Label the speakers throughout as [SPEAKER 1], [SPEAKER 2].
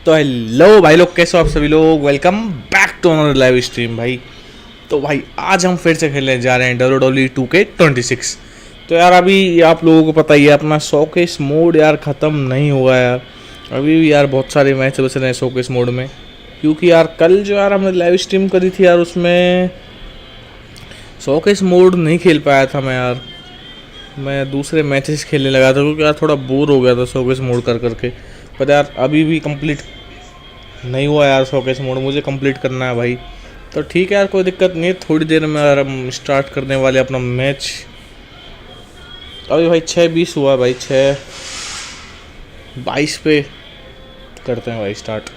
[SPEAKER 1] तो हेलो भाई लोग, कैसे हो आप सभी लोग। Welcome back to another live stream भाई। तो भाई आज हम फिर से खेलने जा रहे हैं WWE 2K26। तो यार अभी आप लोगों को पता ही है, अपना शोकेस मोड यार ख़त्म नहीं हुआ यार। अभी भी यार बहुत सारे मैच बच रहे हैं शोकेस मोड में, क्योंकि यार कल जो यार हमने लाइव स्ट्रीम करी थी यार, उसमें शोकेस मोड नहीं खेल पाया था मैं यार। मैं दूसरे मैचेस खेलने लगा था क्योंकि यार थोड़ा बोर हो गया था शोकेस मोड कर करके। पर यार अभी भी कंप्लीट नहीं हुआ यार शोकेस मोड, मुझे कंप्लीट करना है भाई। तो ठीक है यार, कोई दिक्कत नहीं है, थोड़ी देर में यार हम स्टार्ट करने वाले अपना मैच। अभी भाई 6:20 हुआ भाई, 6:22 पे करते हैं भाई स्टार्ट।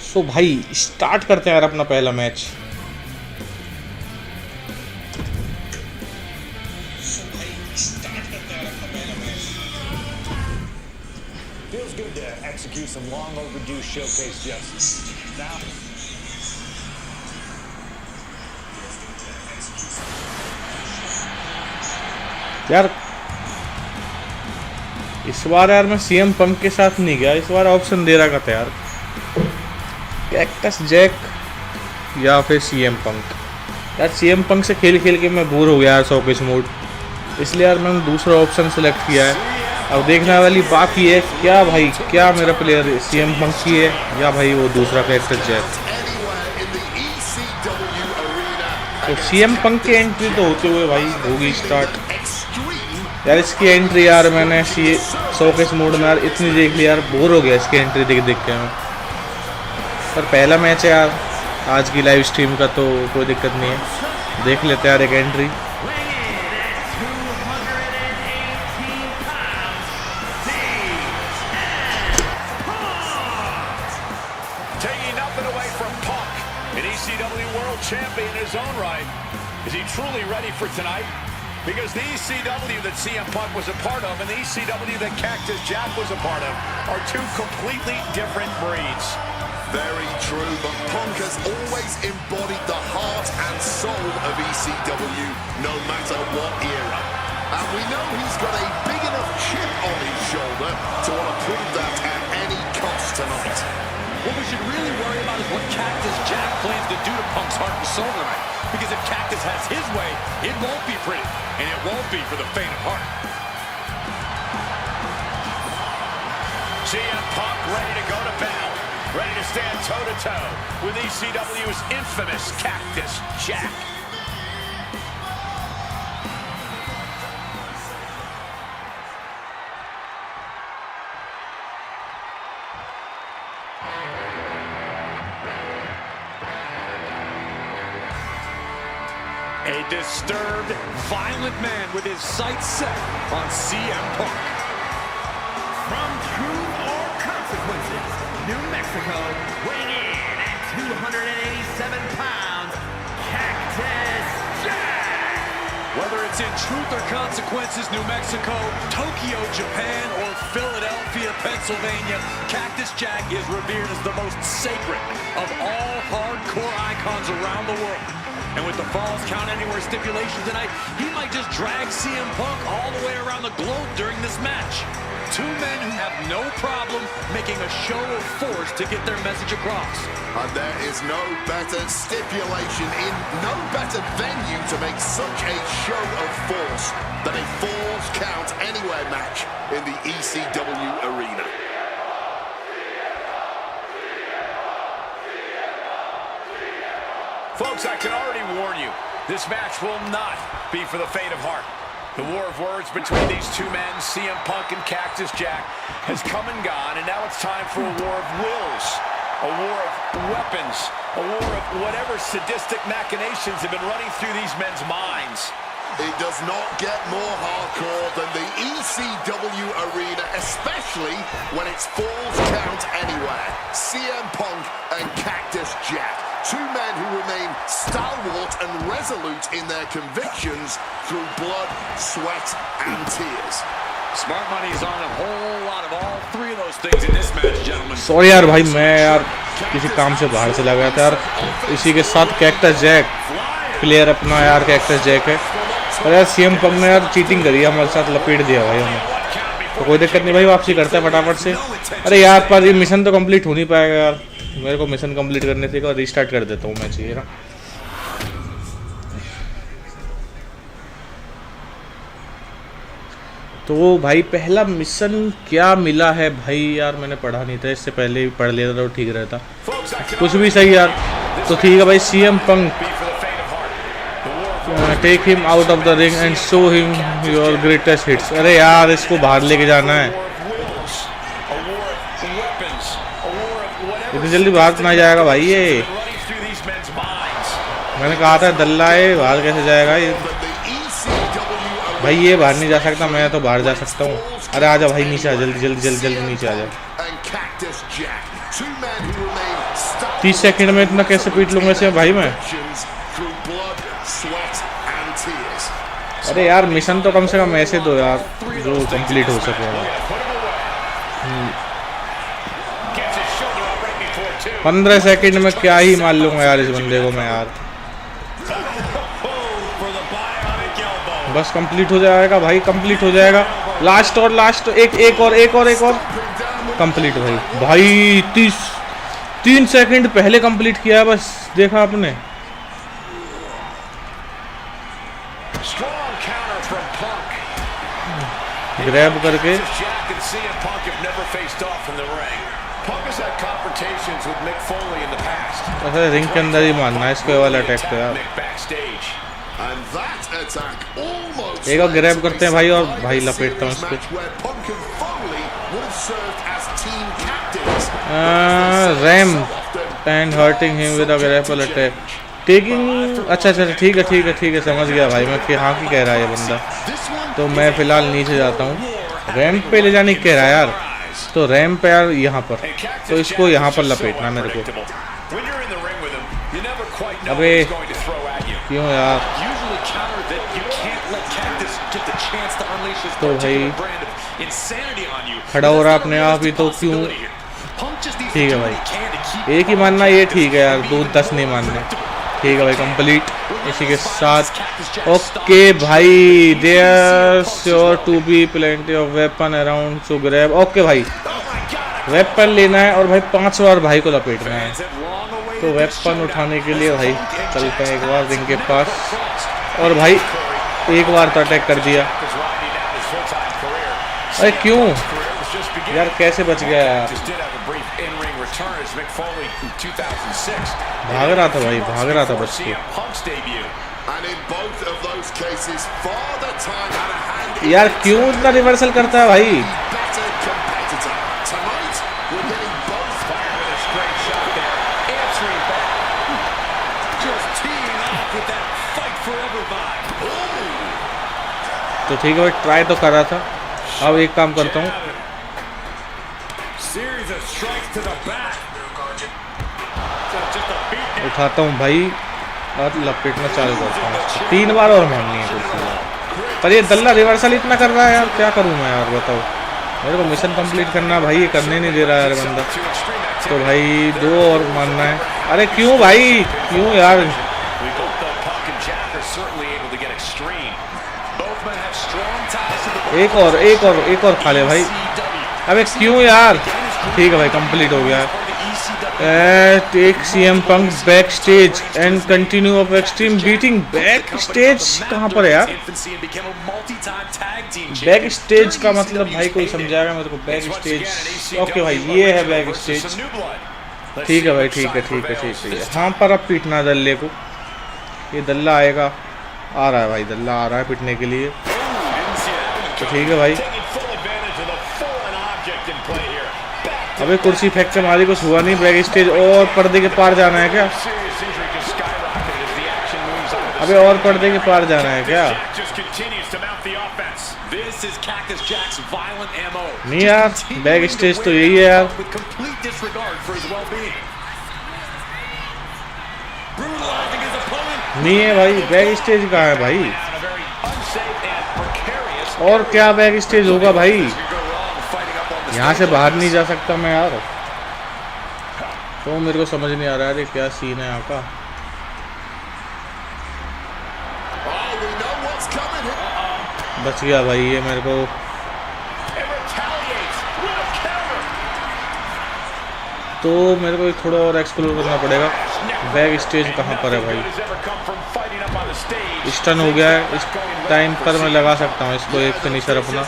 [SPEAKER 1] सो भाई स्टार्ट करते हैं यार अपना पहला match.
[SPEAKER 2] do some long overdue showcase justice. Now.
[SPEAKER 1] यार इस बार यार मैं सीएम पंक के साथ नहीं गया, इस बार ऑप्शन दे रहा था यार, कैक्टस जैक या फिर सीएम पंक। यार सीएम पंक से खेल खेल के मैं बोर हो गया यार शोकेस मोड, इसलिए यार मैंने दूसरा ऑप्शन सेलेक्ट किया है। अब देखने वाली बात ये है क्या भाई, क्या मेरा प्लेयर सीएम पंक की है या भाई वो दूसरा कैक्टस जैक। तो सीएम पंक की एंट्री तो होते हुए भाई होगी स्टार्ट। यार इसकी एंट्री यार मैंने शोकेस मोड में यार इतनी देख ली यार, बोर हो गया इसकी एंट्री देख देख के मैं। पर पहला मैच है यार आज की लाइव स्ट्रीम का, तो कोई दिक्कत नहीं है, देख लेते यार एक entry.
[SPEAKER 3] Champion in his own right. Is he truly ready for tonight? Because the ECW that CM Punk was a part of and the ECW that Cactus Jack was a part of are two completely different breeds.
[SPEAKER 4] Very true, but Punk has always embodied the heart and soul of ECW, no matter what era. And we know he's got a big enough chip on his shoulder to want to prove that at any cost tonight.
[SPEAKER 3] What we should really worry about is what Cactus Jack plans to do to Punk's heart and soul tonight. Because if Cactus has his way, it won't be pretty. And it won't be for the faint of heart. CM Punk ready to go to battle. Ready to stand toe-to-toe with ECW's infamous Cactus Jack. A disturbed, violent man with his sights set on CM Punk.
[SPEAKER 5] From Truth or Consequences, New Mexico, weighing in at 287 pounds, Cactus Jack!
[SPEAKER 3] Whether it's in Truth or Consequences, New Mexico, Tokyo, Japan, or Philadelphia, Pennsylvania, Cactus Jack is revered as the most sacred of all hardcore icons around the world. And with the Falls Count Anywhere stipulation tonight, he might just drag CM Punk all the way around the globe during this match. Two men who have no problem making a show of force to get their message across.
[SPEAKER 4] And there is no better stipulation in no better venue to make such a show of force than a Falls Count Anywhere match in the ECW arena.
[SPEAKER 3] Folks, I can already warn you, this match will not be for the faint of heart. The war of words between these two men, CM Punk and Cactus Jack, has come and gone, and now it's time for a war of wills, a war of weapons, a war of whatever sadistic machinations have been running through these men's minds.
[SPEAKER 4] It does not get more hardcore than the ECW arena, especially when it's Falls Count Anywhere. CM Punk and Cactus Jack. Two men who remain stalwart and resolute in their convictions through blood, sweat, and tears.
[SPEAKER 3] Smart money is on a whole lot of all three of those things in this match, gentlemen.
[SPEAKER 1] Sorry यार भाई, मैं यार किसी काम से बाहर चला गया था यार। इसी के साथ कैक्टस जैक प्लेयर अपना यार कैक्टस जैक है, और यार सीएम पंक ने यार चीटिंग करी, हमारे साथ लपेट दिया भाई हमें। तो कोई दिक्कत नहीं भाई, वापसी करता है फटाफट से। अरे यार पर ये मिशन तो कंप्लीट हो नहीं पाएगा यार, मेरे को मिशन कंप्लीट करने से और रीस्टार्ट कर देता हूँ मैच ये ना। तो भाई पहला मिशन क्या मिला है भाई, यार मैंने पढ़ा नहीं था, इससे पहले ही पढ़ लेता तो ठीक रहता। कुछ भी सही यार, तो ठीक है भाई। CM Punk take him out of the ring and show him your greatest hits. अरे यार इसको बाहर लेके जाना है, इतनी जल्दी बाहर तो नहीं जाएगा भाई ये। मैंने कहा था दल्ला है, बाहर कैसे जाएगा ये भाई, ये बाहर नहीं जा सकता, मैं तो बाहर जा सकता हूँ। अरे आजा भाई नीचे आ, जल्दी जल्दी जल्दी जल्दी नीचे आ जा। 30 सेकंड में इतना कैसे पीट लूंगा इसे भाई मैं। अरे यार मिशन तो कम से कम ऐसे दो यार जो कंप्लीट हो सके। 15 सेकंड में क्या ही मार लूंगा यार इस बंदे को मैं यार। बस कंप्लीट हो जाएगा भाई, कंप्लीट हो जाएगा। लास्ट और लास्ट, एक और कंप्लीट भाई। भाई 3 सेकंड पहले कंप्लीट किया है बस, देखा आपने। ग्रैब करके अच्छा रिंग के अंदर ही मारना है इसको वाला अटैक तो यार। एक और ग्रैब करते हैं भाई और भाई लपेटता हूँ इसको। RAM and hurting him with a grapple attack taking. अच्छा ठीक है समझ गया भाई मैं कि हाँ की कह रहा है ये बंदा। तो मैं फिलहाल नीचे जाता हूँ। रैंप पे ले जाने कह रहा है यार, तो रैंप पे यार यहाँ पर, तो इसको यहाँ पर लपेटना मेरे को। अबे क्यों यार, तो भाई खड़ा हो रहा अपने आप ही तो क्यों। ठीक है भाई, एक ही मानना ये ठीक है यार, 2-10 नहीं मानने। ठीक है भाई कंप्लीट इसी के साथ। ओके भाई, there sure to be plenty of weapon around so grab. Okay भाई वेपन लेना है और भाई 5 बार भाई को लपेटना है। तो वेपन उठाने के लिए भाई चलते हैं एक बार रिंग के पास और भाई एक बार तो अटैक कर दिया। अरे क्यों यार, कैसे बच गया यार। भाग रहा था भाई, भाग रहा था बच के। यार क्यों इतना रिवर्सल करता है भाई। तो ठीक है भाई, ट्राई तो कर रहा था। अब एक काम करता हूँ, उठाता हूँ भाई और लपेटना चालू करता हूँ। 3 बार और मारनी है कुछ। पर ये दल्ला रिवर्सल इतना कर रहा है यार, क्या करूँ मैं यार बताओ। मेरे को मिशन कंप्लीट करना भाई, ये करने नहीं दे रहा है यार बंदा। तो भाई 2 और मारना है। अरे क्यों भाई, क्यों यार। एक और खा ले भाई। अबे क्यों यार। ठीक है भाई कंप्लीट हो गया। Take CM Punk backstage and continue of extreme beating. Backstage कहाँ पर है यार। बैक स्टेज का मतलब भाई कोई समझाएगा मेरे को। बैक स्टेज ओके भाई, ये है बैक स्टेज। ठीक है भाई, ठीक है। हाँ पर अब पीटना दल्ले को। ये दल्ला आएगा, आ रहा है भाई, दल्ला आ रहा है पीटने के लिए। तो ठीक है भाई। अबे कुर्सी फेंक के मारी, कुछ हुआ नहीं। बैक स्टेज और पर्दे के पार जाना है क्या। अबे और पर्दे के पार जाना है क्या। नहीं यार, बैक स्टेज तो यही है यार। नहीं है भाई, बैक स्टेज कहाँ है भाई। और क्या बैक स्टेज होगा भाई। यहाँ से बाहर नहीं जा सकता मैं यार। तो मेरे को समझ नहीं आ रहा है क्या सीन है यहाँ का। बच गया भाई ये मेरे को। तो मेरे को थोड़ा और एक्सप्लोर करना पड़ेगा। बैक स्टेज कहाँ पर है भाई। स्टन हो गया है, इस टाइम पर मैं लगा सकता हूँ इसको एक फिनिशर अपना।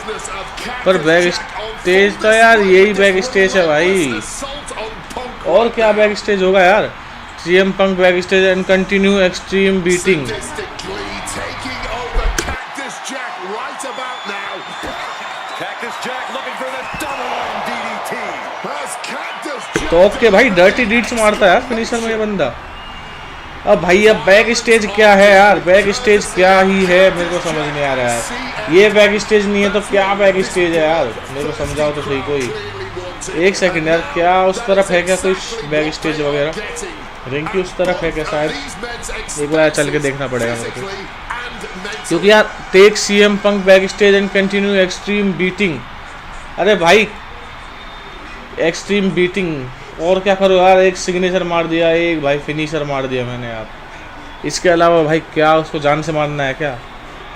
[SPEAKER 1] पर बैक स्टेज तो यार यही बैक स्टेज है भाई। और क्या बैक स्टेज होगा यार। CM Punk backstage and continue extreme beating. तो ओके भाई, डर्टी डीड्स मारता है यार फिनिशर में ये बंदा। अब भाई अब बैक स्टेज क्या है यार। बैक स्टेज क्या ही है मेरे को समझ नहीं आ रहा है। ये बैक स्टेज नहीं है तो क्या बैक स्टेज है यार, मेरे को समझाओ तो सही कोई। एक सेकंड यार, क्या उस तरफ है क्या कोई बैक स्टेज वगैरह। रिंग की उस तरफ है क्या शायद। एक बार चल के देखना पड़ेगा मेरे को, क्योंकि यार take CM Punk backstage and continue extreme beating. अरे भाई एक्सट्रीम बीटिंग और क्या करो यार, एक सिग्नेचर मार दिया, एक भाई फिनिशर मार दिया मैंने यार। इसके अलावा भाई क्या उसको जान से मारना है क्या?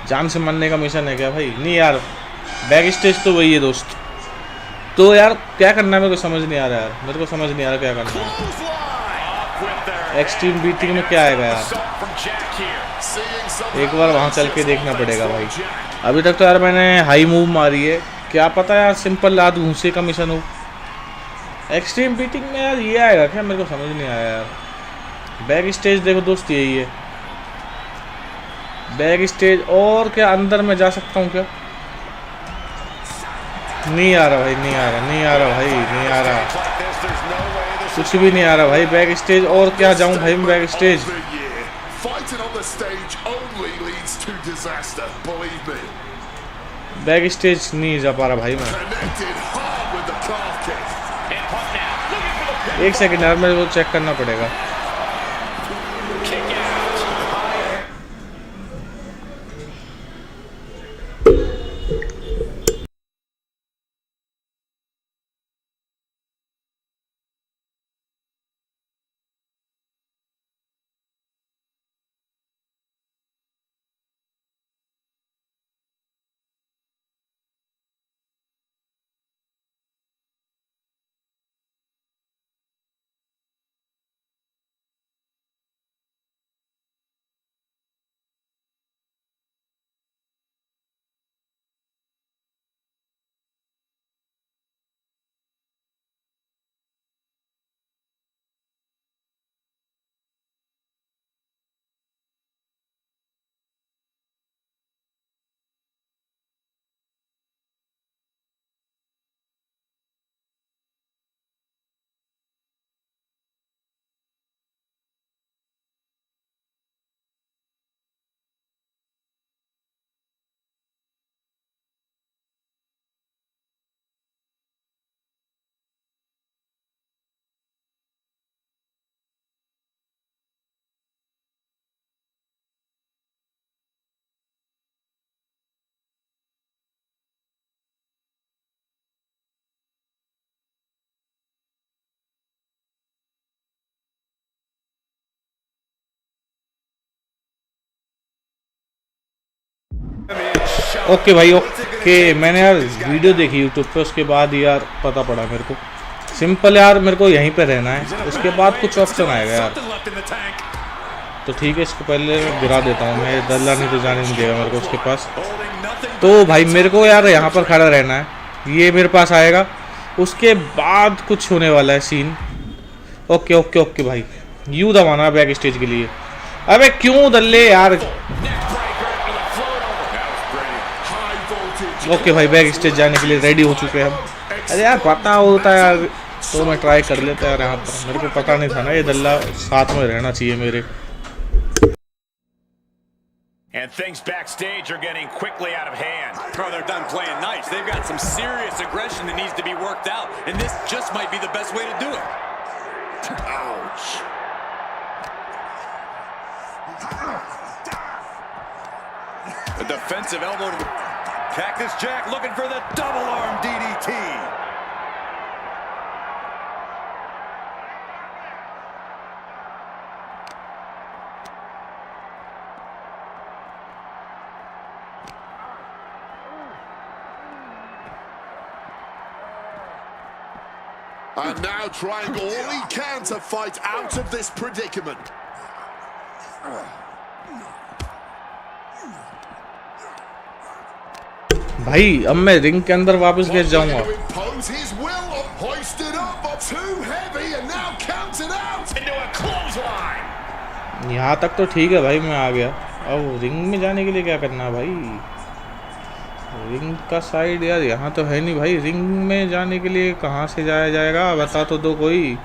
[SPEAKER 1] जान से मारने का मिशन है क्या भाई? नहीं यार, बैक स्टेज तो वही है दोस्त। तो यार क्या करना है मेरे को समझ नहीं आ रहा यार, मेरे को समझ नहीं आ रहा क्या करना है। एक्सट्रीम बीटिंग में क्या आएगा यार? एक बार वहाँ चल के देखना पड़ेगा भाई। अभी तक तो यार मैंने हाई मूव मारी है, क्या पता यार सिंपल लात घूंसे का मिशन हो। एक्सट्रीम बीटिंग में यार ये आएगा क्या, मेरे को समझ नहीं आया यार। बैक स्टेज देखो दोस्त, यही है बैक स्टेज। और क्या अंदर में जा सकता हूँ क्या? नहीं आ रहा भाई, नहीं आ रहा, नहीं आ रहा भाई, नहीं आ रहा, कुछ भी नहीं आ रहा भाई बैक स्टेज। और क्या जाऊँ भाई मैं बैक स्टेज? बैक स्टेज नहीं जा पा रहा भाई मैं। एक सेकंड यार, मेरे को चेक करना पड़ेगा। ओके भाई ओके, मैंने यार वीडियो देखी यूट्यूब पे, उसके बाद यार पता पड़ा मेरे को सिंपल यार मेरे को यहीं पे रहना है, उसके बाद कुछ ऑप्शन आएगा यार। तो ठीक है, इसको पहले गिरा देता हूँ मैं, दल्ला नहीं तो जाने नहीं देगा मेरे को उसके पास। तो भाई मेरे को यार यहाँ पर खड़ा रहना है, ये मेरे पास आएगा, उसके बाद कुछ होने वाला है सीन। ओके ओके ओके भाई, यू दबाना बैक स्टेज के लिए। अबे क्यों दल्ले यार। ओके भाई, बैक स्टेज जाने के लिए रेडी हो चुके हैं हम। अरे यार पता होता है यार तो मैं ट्राई कर लेता यार, यहाँ पर मेरे को पता नहीं था ना ये दल्ला साथ में रहना चाहिए मेरे।
[SPEAKER 3] And things backstage are getting quickly out of hand. Oh, they're done playing nice. They've got some serious aggression that needs to be worked out, and this just might be the best way to do it.
[SPEAKER 4] Ouch.
[SPEAKER 3] A defensive elbow to the Cactus Jack looking for the double arm DDT.
[SPEAKER 4] And now trying all he can to fight out of this predicament.
[SPEAKER 1] भाई अब मैं ring के अंदर वापस घुस जाऊंगा। यहाँ तक तो ठीक है भाई, मैं आ गया। अब रिंग में जाने के लिए क्या करना है भाई? रिंग का साइड यार यहाँ तो है नहीं भाई, रिंग में जाने के लिए कहाँ से जाया जाएगा, बता तो दो कोई।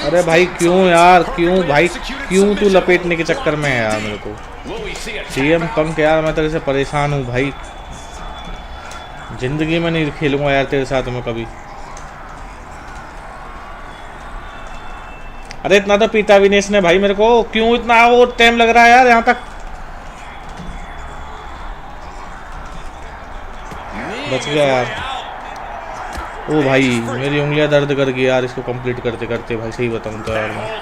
[SPEAKER 1] अरे भाई क्यों यार, क्यों भाई, क्यों तू लपेटने के चक्कर में है यार मेरे को। सीएम पंक यार मैं तेरे से परेशान हूँ भाई, जिंदगी में नहीं खेलूंगा यार तेरे साथ मैं कभी। अरे इतना तो पीता भी नहीं इसने भाई मेरे को, क्यों इतना वो टाइम लग रहा है यार यहाँ तक। बच गया यार। ओ भाई मेरी उंगलियां दर्द कर गई यार इसको कंप्लीट करते करते भाई, सही बताऊं तो यार मैं।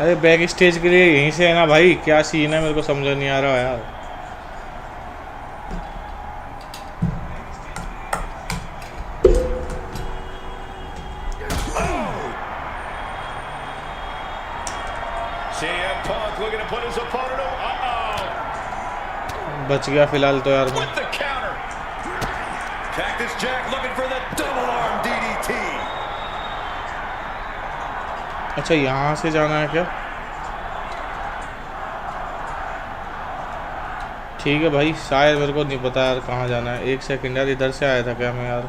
[SPEAKER 1] अरे बैक स्टेज के लिए यहीं से है ना भाई, क्या सीन है मेरे को समझ नहीं आ रहा यार। बच गया फिलहाल तो यार मैं। अच्छा यहाँ से जाना है क्या? ठीक है भाई, शायद मेरे को नहीं पता यार कहाँ जाना है। एक सेकंड यार, इधर से आया था क्या मैं यार?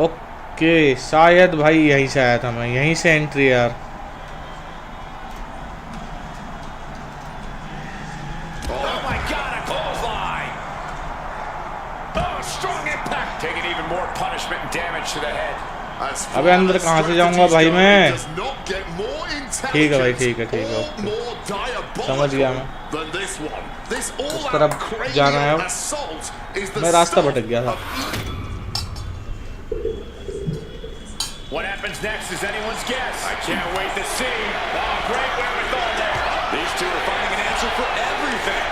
[SPEAKER 1] ओके शायद भाई यहीं से आया था मैं, यहीं से एंट्री यार। अबे अंदर कहाँ से जाऊंगा भाई मैं? ठीक है भाई, ठीक है ठीक है, ओके समझ गया मैं। उस तरफ जाना है, मैं रास्ता भटक गया था।
[SPEAKER 3] What happens next is anyone's guess. I can't wait to see. Oh, great wherewithal there. These two are finding an answer for everything.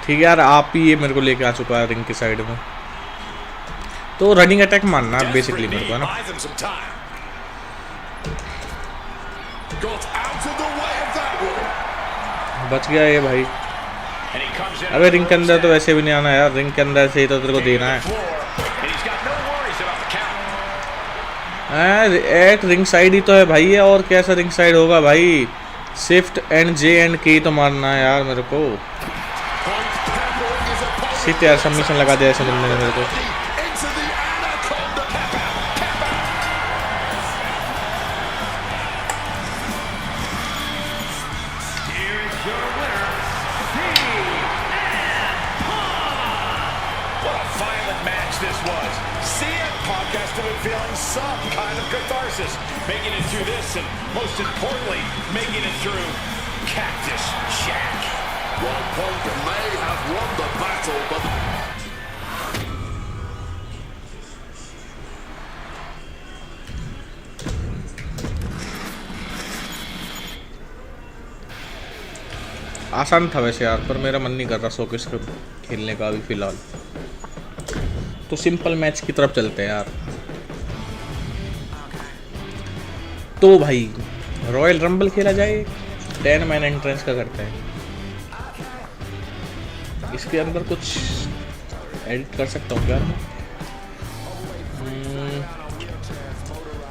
[SPEAKER 1] ठीक है यार, आप ही ये मेरे को लेके आ चुका है रिंग की साइड में, तो रनिंग अटैक मारना है बेसिकली मेरे को, है ना। बच गया ये भाई। अबे रिंग के अंदर तो वैसे भी नहीं आना यार, रिंग के अंदर से ही तो तेरे को देना है। एट रिंग साइड ही तो है भाई ये, और कैसा रिंग साइड होगा भाई? शिफ्ट एंड जे एंड के तो मारना है यार मेरे को। सीट यार, सबमिशन लगा दिया ऐसे बंदे ने मेरे को।
[SPEAKER 3] Making it through this and most importantly making it through Cactus Jack.
[SPEAKER 4] Well, Punk may have won the battle, but
[SPEAKER 1] आसान था वैसे यार, पर मेरा मन नहीं कर रहा शोकेस पे खेलने का अभी फिलहाल, तो सिंपल मैच की तरफ चलते हैं यार। तो भाई रॉयल रंबल खेला जाए, 10 मैन एंट्रेंस का करते हैं। इसके अंदर कुछ एडिट कर सकता हूँ क्या?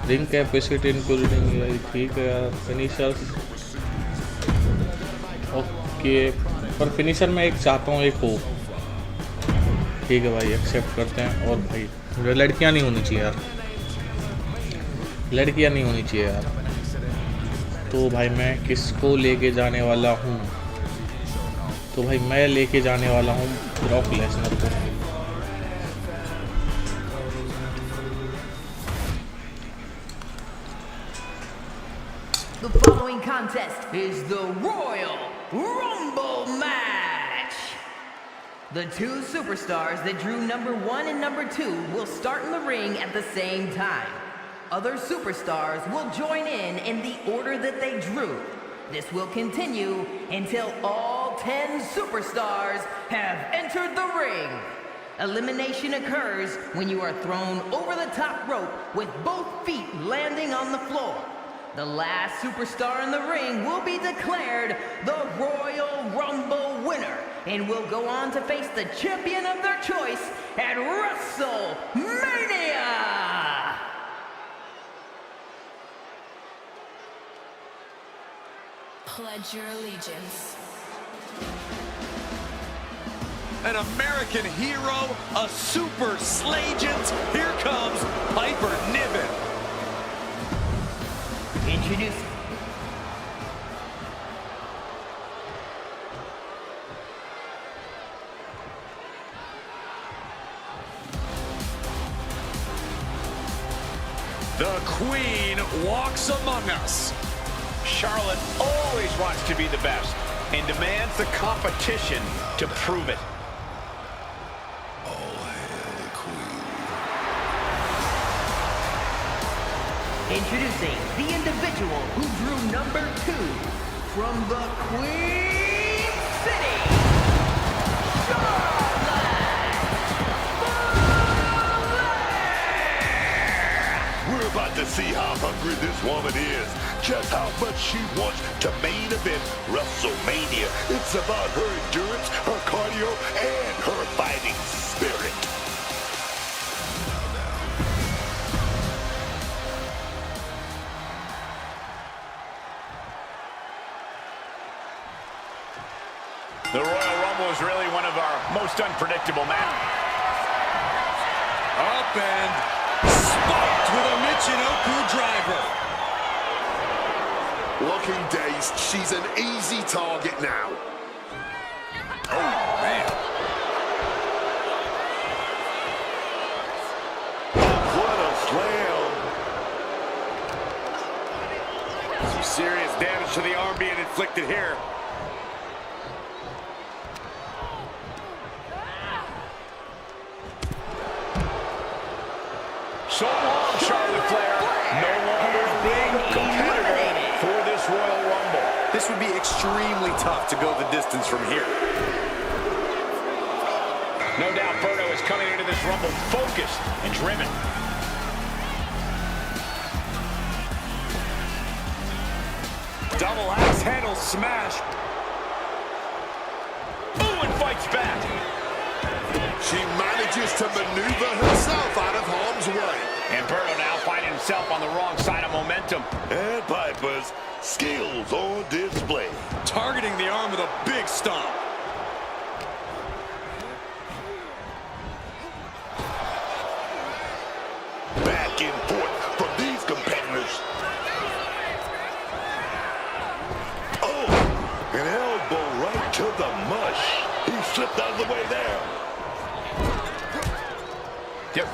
[SPEAKER 1] रिंग कैपेसिटी इंक्लूडिंग, ठीक है यार। फिनिशर्स ओके, पर फिनिशर में एक चाहता हूँ, एक हो। ठीक है भाई, एक्सेप्ट करते हैं। और भाई लड़कियाँ नहीं होनी चाहिए यार, लड़कियाँ नहीं होनी चाहिए यार। तो भाई मैं किसको लेके जाने वाला हूँ? तो भाई मैं लेके जाने वाला हूँ ब्रॉक लेसनर को।
[SPEAKER 5] The following contest is the Royal Rumble match. The two superstars that drew number 1 and number 2 will start in the ring at the same time. Other superstars will join in the order that they drew. This will continue until all 10 superstars have entered the ring. Elimination occurs when you are thrown over the top rope with both feet landing on the floor. The last superstar in the ring will be declared the Royal Rumble winner and will go on to face the champion of their choice at WrestleMania!
[SPEAKER 6] Pledge your allegiance.
[SPEAKER 3] an American hero, a super slagent. Here comes Piper Niven.
[SPEAKER 5] Introducing
[SPEAKER 3] the Queen walks among us.
[SPEAKER 2] Charlotte always wants to be the best and demands the competition to prove it.
[SPEAKER 4] All hail the Queen.
[SPEAKER 5] Introducing the individual who drew number 2 from the Queen City, Charlotte.
[SPEAKER 4] We're about to see how hungry this woman is. Just how much she wants to main event WrestleMania. It's about her endurance, her cardio, and her fighting spirit.
[SPEAKER 2] The Royal Rumble is really one of our most unpredictable matches.
[SPEAKER 3] Up and spiked with a Michinoku driver.
[SPEAKER 4] Looking dazed, she's an easy target now.
[SPEAKER 3] Oh, man.
[SPEAKER 4] What a slam.
[SPEAKER 2] Some serious damage to the arm being inflicted here. So long, Charlotte Flair. No longer a big competitor for this Royal Rumble.
[SPEAKER 3] This would be extremely tough to go the distance from here.
[SPEAKER 2] No doubt Berto is coming into this Rumble focused and driven.
[SPEAKER 3] Double axe handle smash.
[SPEAKER 2] Ooh, and fights back.
[SPEAKER 4] She manages to maneuver herself out of harm's way.
[SPEAKER 2] And Berto now finding himself on the wrong side of momentum.
[SPEAKER 4] And Piper's skills on display.
[SPEAKER 3] Targeting the arm with a big stomp.
[SPEAKER 4] Back and forth from these competitors. Oh, an elbow right to the mush. He slipped out of the way there.
[SPEAKER 3] Yep.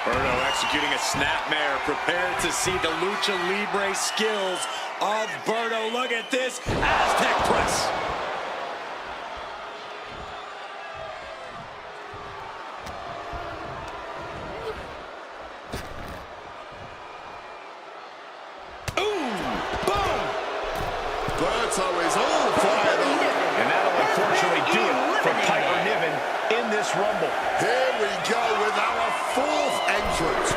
[SPEAKER 3] Berto executing a snapmare, prepared to see the Lucha Libre skills of Berto. Look at this Aztec press.
[SPEAKER 4] Berto is all fired up.
[SPEAKER 2] And that'll unfortunately do it for Piper Niven in this Rumble.
[SPEAKER 4] Here we go with our 4th entrant.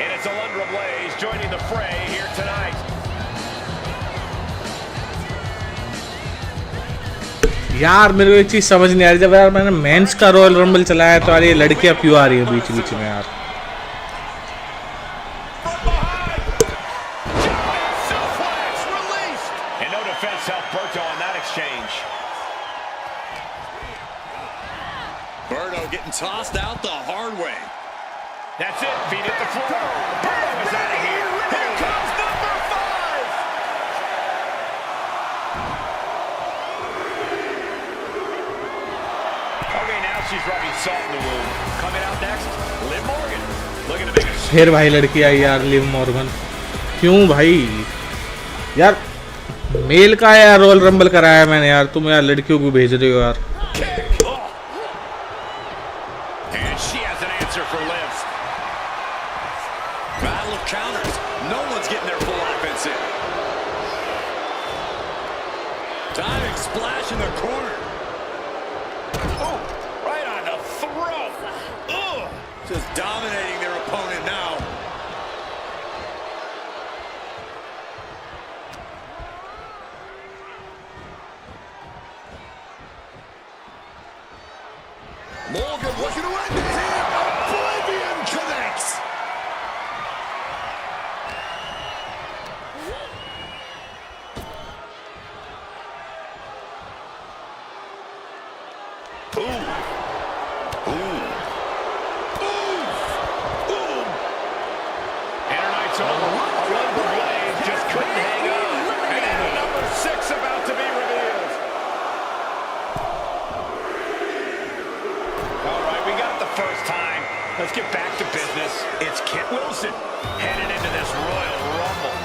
[SPEAKER 2] And it's Alundra Blaze joining the fray here tonight.
[SPEAKER 1] यार मेरे को एक चीज समझ नहीं आ रही, जब यार मैंने मेंस का रॉयल रंबल चलाया तो यार ये लड़कियां क्यों आ रही है बीच बीच में यार?
[SPEAKER 2] And no defense helped Berto on that exchange.
[SPEAKER 3] Berto getting tossed out the hard way.
[SPEAKER 2] That's it. Feet hit the floor. Berto is out of here. Here comes number 5. Okay, now she's rubbing salt in the wound. Coming out next, Liv Morgan. Looking to make a
[SPEAKER 1] फिर भाई लड़की आई यार, Liv Morgan. क्यों भाई यार? Mail का यार royal rumble कराया मैंने यार, तुम यार लड़कियों को भेज रहे हो यार।
[SPEAKER 2] And she has an answer for Liv.
[SPEAKER 3] Battle of counters. No one's getting their full offense in. Diving splash in the corner.
[SPEAKER 2] Oh, right on the throat. Ugh.
[SPEAKER 3] Just dominating their opponent now.
[SPEAKER 4] Morgan looking to end it here. Oblivion connects.
[SPEAKER 2] over. One of the blades just couldn't hang on. And then number 6 about to be revealed. All right, we got it the first time. Let's get back to business. It's Kit Wilson headed into this Royal Rumble.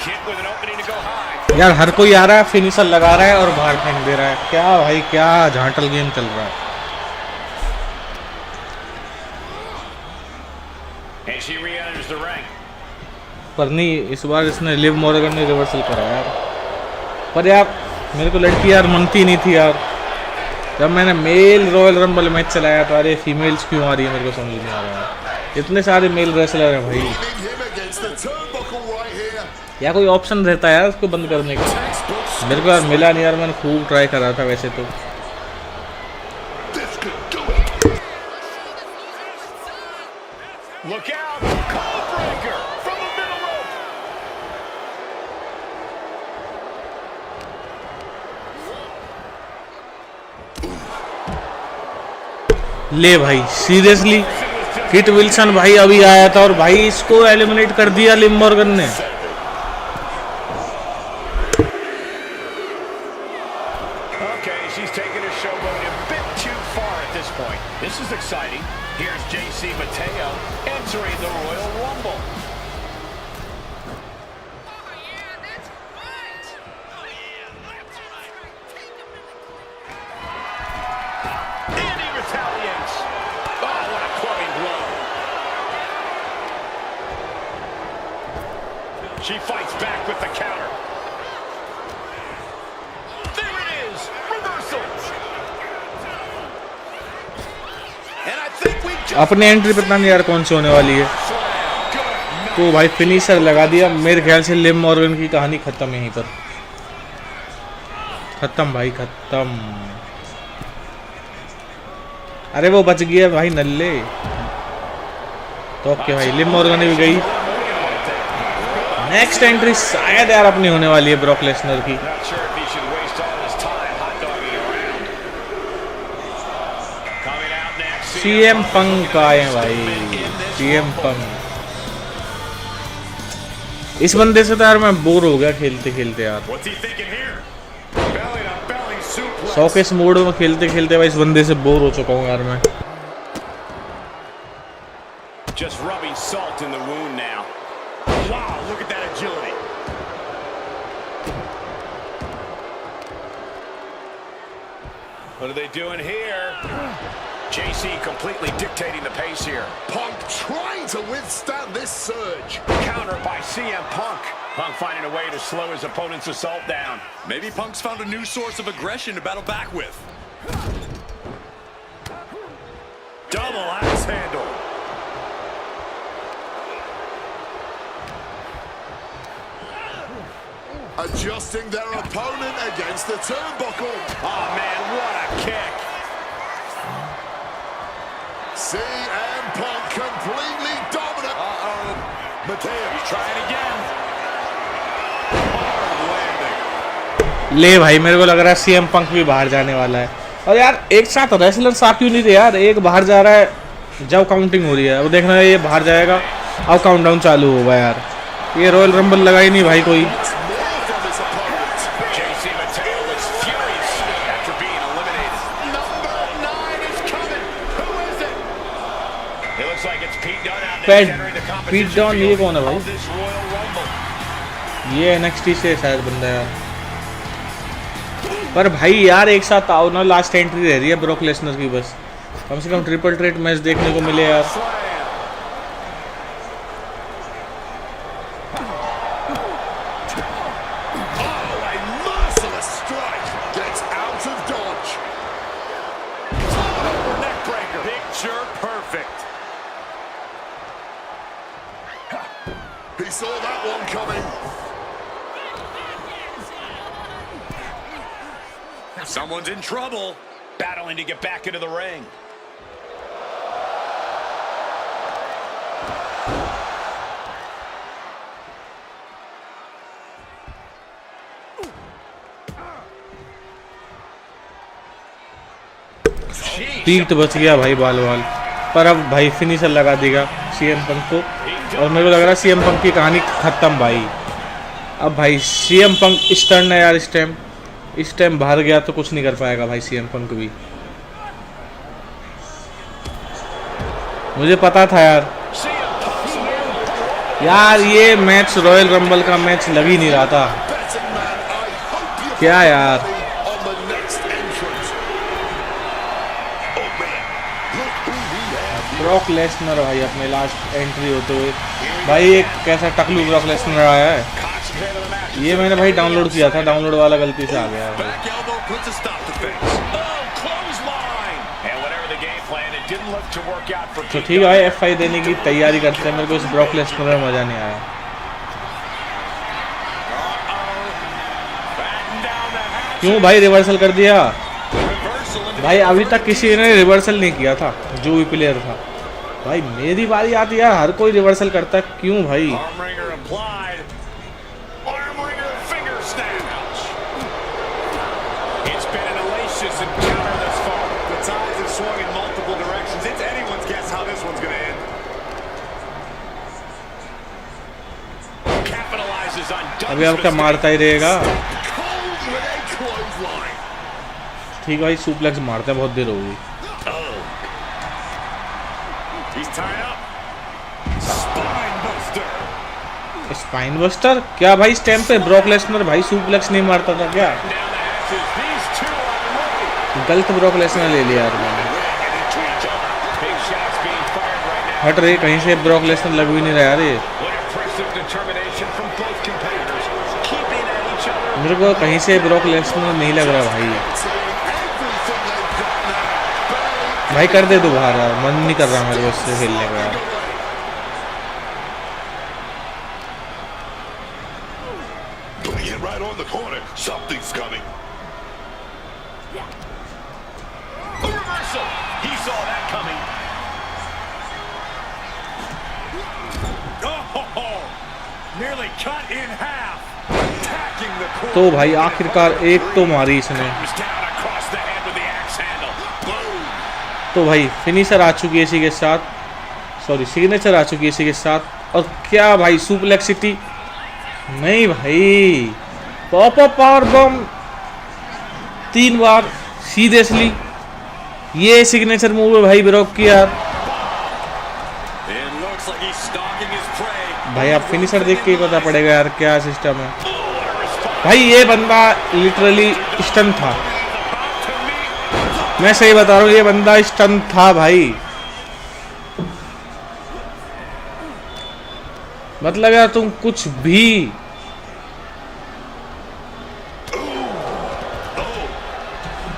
[SPEAKER 2] Kit with an opening to go high.
[SPEAKER 1] यार हर कोई आ रहा है, finisher लगा रहा है और बाहर फेंक दे रहा है. क्या भाई, क्या झांटल गेम चल रहा है.
[SPEAKER 2] And she re-enters the ring.
[SPEAKER 1] पर नहीं, इस बार इसने लिव मॉर्गन ने रिवर्सल करा यार. पर यार मेरे को लड़की यार मनती नहीं थी यार. जब मैंने मेल रॉयल रंबल मैच चलाया तो अरे फीमेल्स क्यों आ रही है मेरे को समझ नहीं आ रहा है. इतने सारे मेल रेसलर हैं भाई. या कोई ऑप्शन रहता है यार उसको बंद करने का. मेरे को यार मिला नहीं यार. मैंने खूब ट्राई करा था वैसे तो.
[SPEAKER 2] Look out! Cold breaker from the middle rope.
[SPEAKER 1] ले भाई सीरियसली, किट विल्सन भाई अभी आया था और भाई इसको एलिमिनेट कर दिया लिव मॉर्गन ने.
[SPEAKER 2] Okay, she's taking her showboat a bit too far at this point. This is exciting. Here's JC Mateo entering the Royal Rumble. And he retaliates. Oh, what a clubbing blow. She fights back with the counter. There it is. Reversal. And I think we just
[SPEAKER 1] अपने entry पता नहीं यार कौन सी होने वाली है. तो भाई फिनिशर लगा दिया. मेरे ख्याल से लिव मॉर्गन की कहानी खत्म यहीं पर. खत्म भाई खत्म. अरे वो बच गया भाई नल्ले. तो ओके भाई लिव मॉर्गन भी गई. नेक्स्ट एंट्री शायद यार अपनी होने वाली है ब्रॉक लेसनर की.
[SPEAKER 2] not sure if he should waste all his time hot dogging around. Coming out next.
[SPEAKER 1] CM Punk आए भाई. सीएम पंक. इस बंदे से तो यार मैं बोर हो गया खेलते खेलते यार.
[SPEAKER 2] What's he thinking here? Belly to belly suplex.
[SPEAKER 1] Showcase mode में खेलते खेलते भाई इस बंदे से बोर हो चुका हूँ यार मैं.
[SPEAKER 2] Just rubbing salt in the wound now. Wow, look at that agility. What are they doing here? JC completely dictating the pace here.
[SPEAKER 4] Punk trying to withstand this surge.
[SPEAKER 2] Counter by CM Punk. Punk finding a way to slow his opponent's assault down.
[SPEAKER 3] Maybe Punk's found a new source of aggression to battle back with.
[SPEAKER 2] Double axe handle.
[SPEAKER 4] Adjusting their opponent against the turnbuckle.
[SPEAKER 2] Oh man, what a kick.
[SPEAKER 4] CM Punk completely dominant.
[SPEAKER 3] Mateo, he's trying again.
[SPEAKER 2] Hard landing.
[SPEAKER 1] ले भाई मेरे को लग रहा है CM Punk भी बाहर जाने वाला है. और यार एक साथ रेसलर साथ क्यों नहीं थे यार. एक बाहर जा रहा है जब काउंटिंग हो रही है. वो देखना है ये बाहर जाएगा अब काउंटडाउन चालू होगा यार. ये रॉयल रंबल लगा ही नहीं भाई कोई.
[SPEAKER 4] More from his opponent.
[SPEAKER 2] JC Mateo was furious after being eliminated.
[SPEAKER 4] Number 9 is coming. Who is it?
[SPEAKER 2] It looks like it's Pete Dunne out
[SPEAKER 1] Pete-
[SPEAKER 2] there entering the competition
[SPEAKER 1] Pete Dunne, ये कौन है भाई?
[SPEAKER 2] of this Royal Rumble.
[SPEAKER 1] ये NXT से शायद बंदा है यार. पर भाई यार एक साथ आओ ना. लास्ट एंट्री रह रही है ब्रॉक लेसनर की. बस कम से कम ट्रिपल थ्रेट मैच देखने को मिले यार.
[SPEAKER 4] Oh, a merciless strike. Gets out of dodge.
[SPEAKER 2] Neck breaker. Picture perfect.
[SPEAKER 4] He saw that one coming.
[SPEAKER 3] Someone's in trouble.
[SPEAKER 2] Battling to get back into the ring.
[SPEAKER 1] पीठ बच गया भाई बाल बाल, पर अब भाई फिनिशर लगा देगा सीएम पंक को, और मेरे को लग रहा है सीएम पंक की कहानी खत्म भाई। अब भाई सीएम पंक इस टर्न है यार, इस टाइम बाहर गया तो कुछ नहीं कर पाएगा भाई सीएम पंक भी। मुझे पता था यार ये मैच रॉयल रंबल का मैच लग ही नहीं रहा था क्या यार। ब्रॉक लेसनर भाई अपने लास्ट एंट्री होते हुए भाई, एक कैसा टकलू ब्रॉक लेसनर आया है। ये मैंने भाई डाउनलोड किया था, डाउनलोड वाला गलती से आ गया भाई। तो ठीक है भाई, F5 देने की तैयारी करते हैं। मेरे को इस ब्रॉक लेसनर में मजा नहीं आया। क्यों भाई रिवर्सल कर दिया भाई? अभी तक किसी ने रिवर्सल नहीं किया था, जो भी प्लेयर था भाई। मेरी बारी आती है, हर कोई रिवर्सल करता है, क्यों भाई? अभी अब क्या मारता ही रहेगा। ठीक है भाई, सुप्लेक्स मारते हैं, बहुत देर हो गई। स्पाइन बस्टर क्या भाई? इस टाइम पे ब्रॉक लेसनर भाई सुप्लेक्स नहीं मारता था क्या? गलत ब्रॉक लेसनर ले लिया यार मैंने। हट रही कहीं से, ब्रॉक लेसनर लग भी नहीं रहा यार ये। मेरे को कहीं से ब्रॉक लेसनर नहीं लग रहा भाई। भाई कर दे दो बाहर यार, मन नहीं कर रहा मेरे को इससे खेलने का यार। तो भाई आखिरकार एक तो मारी इसने। तो भाई फिनिशर आ चुकी है इसी के साथ, सॉरी सिग्नेचर आ चुकी है इसी के साथ। और क्या भाई सुप्लेक्सिटी? नहीं भाई, पॉप अप पावर बम 3 बार सीरियसली, ये सिग्नेचर मूव है भाई ब्रॉक की यार। भाई आप फिनिशर देख के ही पता पड़ेगा यार क्या सिस्टम है भाई। ये बंदा लिटरली स्टन था, मैं सही बता रहा हूँ, ये बंदा स्टन था भाई। मतलब यार तुम कुछ भी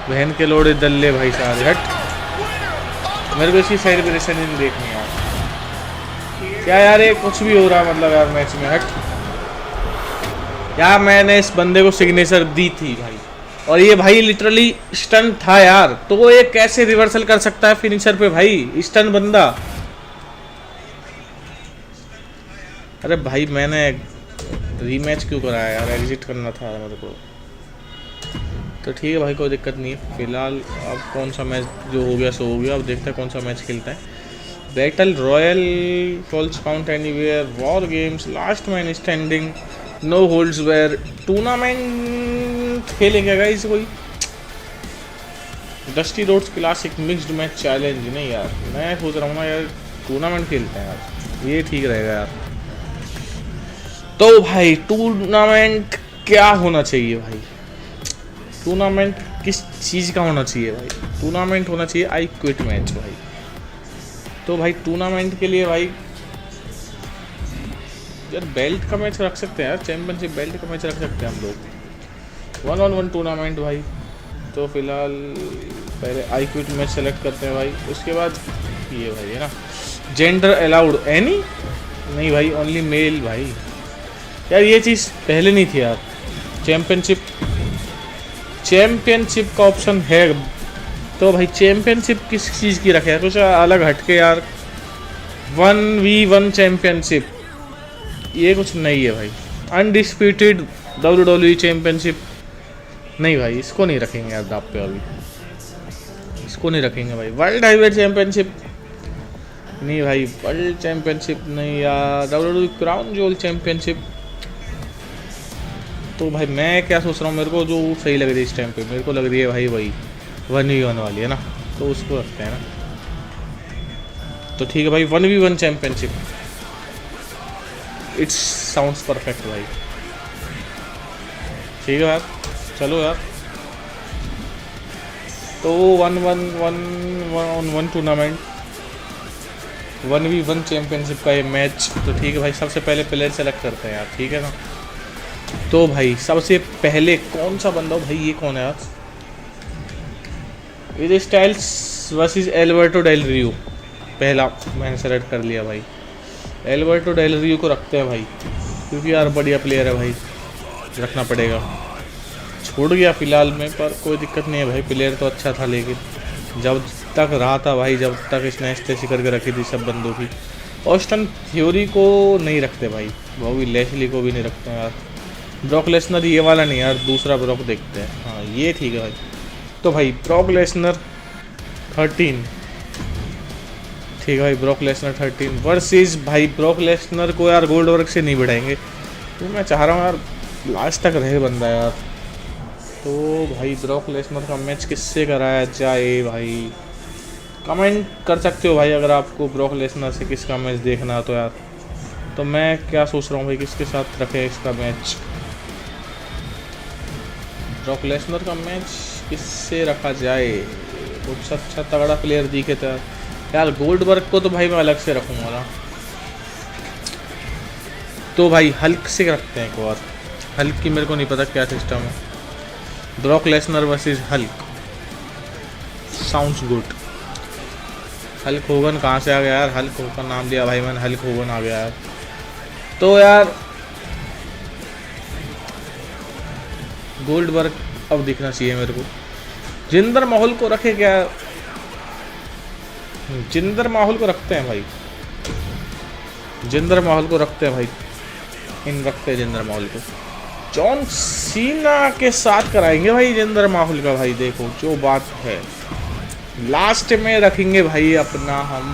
[SPEAKER 1] बहन के लोड़े दल्ले भाई सारे। हट, मेरे को इसकी सेलिब्रेशन ही नहीं देखनी यार। क्या यार ये कुछ भी हो रहा है मतलब यार मैच में। हट यार, मैंने इस बंदे को सिग्नेचर दी थी भाई, और ये भाई लिटरली स्टन था यार। तो वो ये कैसे रिवर्सल कर सकता है फिनिशर पे भाई, स्टन बंदा। अरे भाई मैंने रीमैच क्यों कराया यार, एग्जिट करना था मेरे को। तो ठीक है भाई, कोई दिक्कत नहीं है। फिलहाल अब कौन सा मैच जो हो गया सो हो गया, अब देखते हैं कौन सा मैच खेलता है। Battle royal, falls count anywhere, war games, last man standing, no holds where, tournament खेलेंगे गाइस कोई। Dusty Rhodes classic mixed match challenge, नहीं यार मैं सोच रहा हूँ ना यार टूर्नामेंट खेलते हैं यार, ये ठीक रहेगा यार। तो भाई टूर्नामेंट क्या होना चाहिए भाई? टूर्नामेंट किस चीज़ का होना चाहिए भाई? टूर्नामेंट होना चाहिए आई क्विट मैच भाई। तो भाई टूर्नामेंट के लिए भाई यार बेल्ट का मैच रख सकते हैं यार, चैंपियनशिप बेल्ट का मैच रख सकते हैं हम लोग। 1-on-1 टूर्नामेंट भाई। तो फिलहाल पहले आई क्विट मैच सेलेक्ट करते हैं भाई, उसके बाद ये भाई है ना, जेंडर अलाउड एनी, नहीं भाई ओनली मेल भाई। यार ये चीज़ पहले नहीं थी यार, चैंपियनशिप का ऑप्शन है। तो भाई चैंपियनशिप किस चीज़ की रखे यार, कुछ अलग हटके यार। 1v1 चैंपियनशिप, ये कुछ नहीं है भाई। अनडिस्प्यूटेड WWE चैंपियनशिप, नहीं भाई इसको नहीं रखेंगे यार दाप पे अभी। इसको नहीं रखेंगे भाई। वर्ल्ड हैवीवेट चैंपियनशिप नहीं भाई, वर्ल्ड चैंपियनशिप नहीं यार, डब्ल्यूडब्ल्यू क्राउन जोल चैंपियनशिप। तो भाई मैं क्या सोच रहा हूँ, मेरे को जो सही लग रही है इस टाइम पे, मेरे को लग रही है भाई वही 1v1 वाली है ना, तो उसको रखते हैं ना। तो ठीक है भाई, 1v1 championship, it's sounds perfect भाई। ठीक है यार, चलो यार। तो 1-1 टूर्नामेंट 1v1 चैंपियनशिप का ये मैच। तो ठीक है भाई, सबसे पहले प्लेयर सेलेक्ट करते हैं यार, ठीक है ना। तो भाई सबसे पहले कौन सा बंदा हो भाई, ये कौन है यार? ये स्टाइल्स वर्सेस एल्बर्टो डेल रियो, पहला मैंने सेलेक्ट कर लिया भाई। एल्बर्टो डेल रियो को रखते हैं भाई, क्योंकि यार बढ़िया प्लेयर है भाई, रखना पड़ेगा। छोड़ गया फिलहाल में, पर कोई दिक्कत नहीं है भाई, प्लेयर तो अच्छा था। लेकिन जब तक रहा था भाई, जब तक इसने ऐसे करके रखी थी सब बंदों की। ऑस्टन थ्योरी को नहीं रखते भाई, बॉबी लेस्ली को भी नहीं रखते हैं यार। ब्रॉक लेसनर ये वाला नहीं यार, दूसरा ब्रॉक देखते हैं। हाँ ये ठीक है भाई। तो भाई ब्रॉक लेसनर 13, ठीक है भाई, ब्रॉक लेसनर 13 वर्सेस भाई ब्रॉक लेसनर को यार गोल्ड वर्क से नहीं बढ़ाएंगे, तो मैं चाह रहा हूँ यार लास्ट तक रहे बंदा यार। तो भाई ब्रॉक लेसनर का मैच किससे कराया जाए भाई, कमेंट कर सकते हो भाई अगर आपको ब्रॉक लेसनर से किसका मैच देखना है तो यार। तो मैं क्या सोच रहा हूँ भाई, किसके साथ रखे इसका मैच, ब्रॉक लेसनर का मैच किससे रखा जाए। कुछ अच्छा तगड़ा प्लेयर दिखे था यार। गोल्डबर्ग को तो भाई मैं अलग से रखूँगा ना, तो भाई हल्क से रखते हैं एक बार। हल्क की मेरे को नहीं पता क्या सिस्टम है। Brock Lesnar versus Hulk, sounds good. Hulk Hogan कहाँ से आ गया यार, हल्क होगन नाम लिया भाई मैंने, हल्क होगन आ गया यार। तो यार गोल्डबर्ग अब दिखना चाहिए मेरे को। जिंदर माहौल को रखे क्या, जिंदर माहौल को रखते हैं भाई, जिंदर माहौल को रखते हैं भाई, इन रखते हैं जिंदर माहौल को। जॉन सीना के साथ कराएंगे भाई जिंदर माहौल का भाई। देखो जो बात है, लास्ट में रखेंगे भाई अपना हम,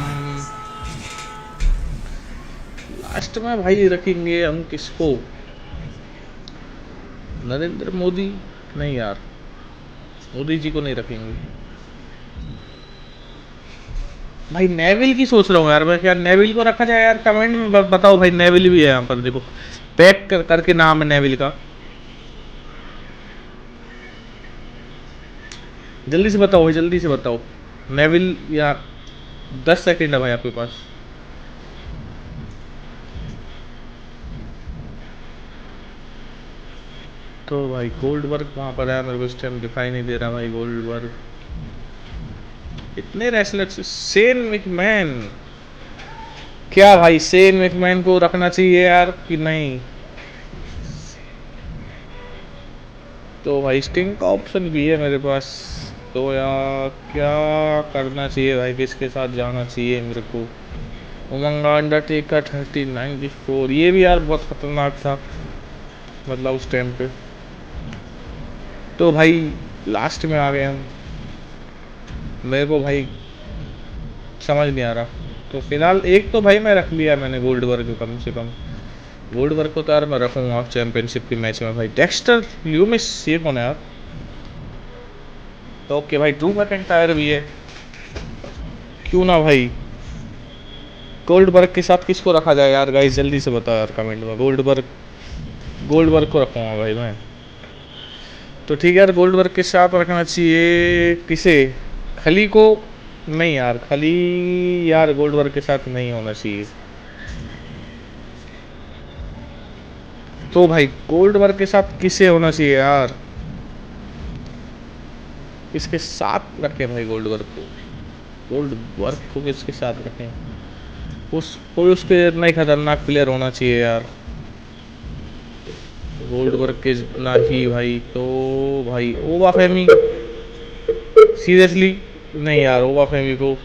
[SPEAKER 1] लास्ट में भाई रखेंगे हम किसको, नरेंद्र मोदी नहीं यार, मोदी जी को नहीं रखेंगे भाई। नेविल की सोच रहा हूँ यार मैं, क्या नेविल को रखा जाए यार, कमेंट में बताओ भाई। नेविल भी है यहाँ पर, देखो पैक करके नाम है नेविल का, जल्दी से बताओ भाई, जल्दी से बताओ। नेविल या 10 सेकंड है भाई आपके पास। तो भाई गोल्डबर्ग कहाँ पर है, मेरे को इस टाइम दिखाई नहीं दे रहा भाई गोल्डबर्ग। इतने रेसलर्स, सेन मैकमैन, क्या भाई सेन मैकमैन को रखना चाहिए यार कि नहीं। तो भाई स्टिंग का ऑप्शन भी है मेरे पास, तो यार क्या करना चाहिए भाई, किसके साथ जाना चाहिए मेरे को। उमंगा अंडरटेकर 1394, ये भी यार बहुत खतरनाक था मतलब उस टाइम पे। तो भाई लास्ट में आ गए हम, मेरे को भाई समझ नहीं आ रहा। तो फिलहाल एक तो भाई मैं रख लिया मैंने गोल्डबर्ग, कम से कम गोल्डबर्ग को तो यार मैं रखूँगा चैंपियनशिप के मैच में भाई। डेक्स्टर ल्यूमिस, ये कौन है यार। तो ओके भाई, ड्रू मैकइंटायर भी है, क्यों ना भाई। गोल्डबर्ग के साथ किसको रखा जाए यार गाइस, जल्दी से बताओ यार कमेंट में। गोल्डबर्ग, गोल्डबर्ग को रखूँगा भाई मैं। तो ठीक है यार, गोल्डबर्ग के साथ रखना चाहिए किसे, खली को नहीं यार, खली यार गोल्डबर्ग के साथ नहीं होना चाहिए। तो भाई गोल्डबर्ग के साथ किसे होना चाहिए यार, किसके साथ रखें भाई गोल्डबर्ग को, गोल्डबर्ग को किसके साथ रखें, उस कोई उसके इतना ही खतरनाक प्लेयर होना चाहिए यार गोल्डबर्ग के जितना ही भाई। तो भाई ओवा फेमी, सीरियसली नहीं यार, ओवा फेमी को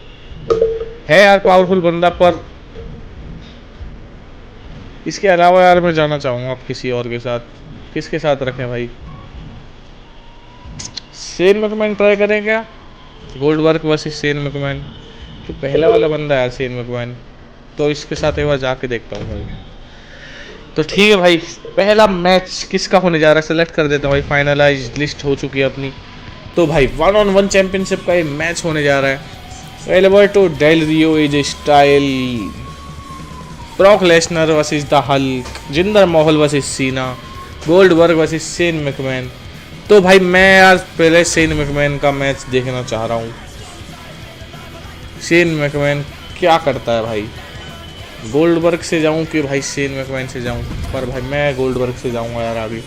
[SPEAKER 1] है यार पावरफुल बंदा, पर इसके अलावा यार मैं जाना चाहूँगा आप किसी और के साथ, किसके साथ रखें भाई। सेन मैकमैन ट्राई करें क्या, गोल्डबर्ग वर्सेस शेन मैकमैन। तो पहला वाला बंदा है शेन मैकमैन, तो इसके साथ एक बार जाके देखता हूँ भाई। तो ठीक है भाई, पहला मैच किसका होने जा रहा है सेलेक्ट कर देता हूँ भाई। फाइनलाइज लिस्ट हो चुकी है अपनी। तो भाई 1-on-1 चैंपियनशिप का ये मैच होने जा रहा है। Alberto Del Rio AJ Styles, Brock Lesnar versus the Hulk, Jinder Mahal versus सीना, गोल्डबर्ग वर्सेस शेन मैकमैन। तो भाई मैं आज पहले शेन मैकमैन का मैच देखना चाह रहा हूँ। शेन मैकमैन क्या करता है भाई, गोल्डबर्ग से जाऊं कि भाई शेन मैकमैन से जाऊं? पर भाई मैं गोल्डबर्ग से जाऊंगा यार आगे।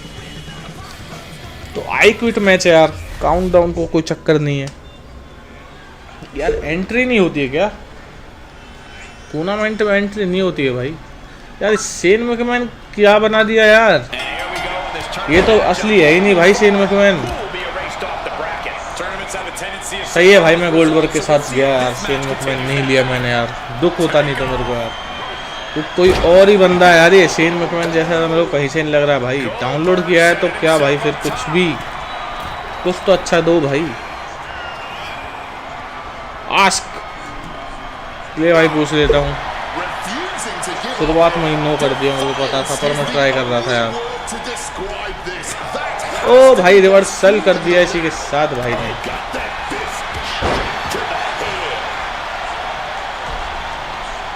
[SPEAKER 1] तो आई क्विट मैच है यार, काउंटडाउन को कोई चक्कर नहीं है यार। एंट्री नहीं होती है क्या टूर्नामेंट में? एंट्री नहीं होती है भाई यार। शेन मैकमैन क्या बना दिया यार, ये तो असली है ही नहीं भाई शेन मैकमैन। सही है भाई, मैं गोल्डबर्ग के साथ गया यार, शेन मैकमैन नहीं लिया मैंने यार। दुख होता नहीं तो मेरे को यार, तो कोई और ही बंदा है यार। ये शेन मैकमैन जैसा मेरे को कहीं से नहीं लग रहा है भाई। डाउनलोड किया है तो क्या भाई, फिर कुछ भी कुछ तो अच्छा दो भाई। आस्क ले भाई, पूछ लेता हूँ। शुरुआत में ही नो कर दिया, मुझे पता था, पर मैं ट्राई कर रहा था यार। ओ भाई रिवर्सल कर दिया इसी के साथ भाई ने।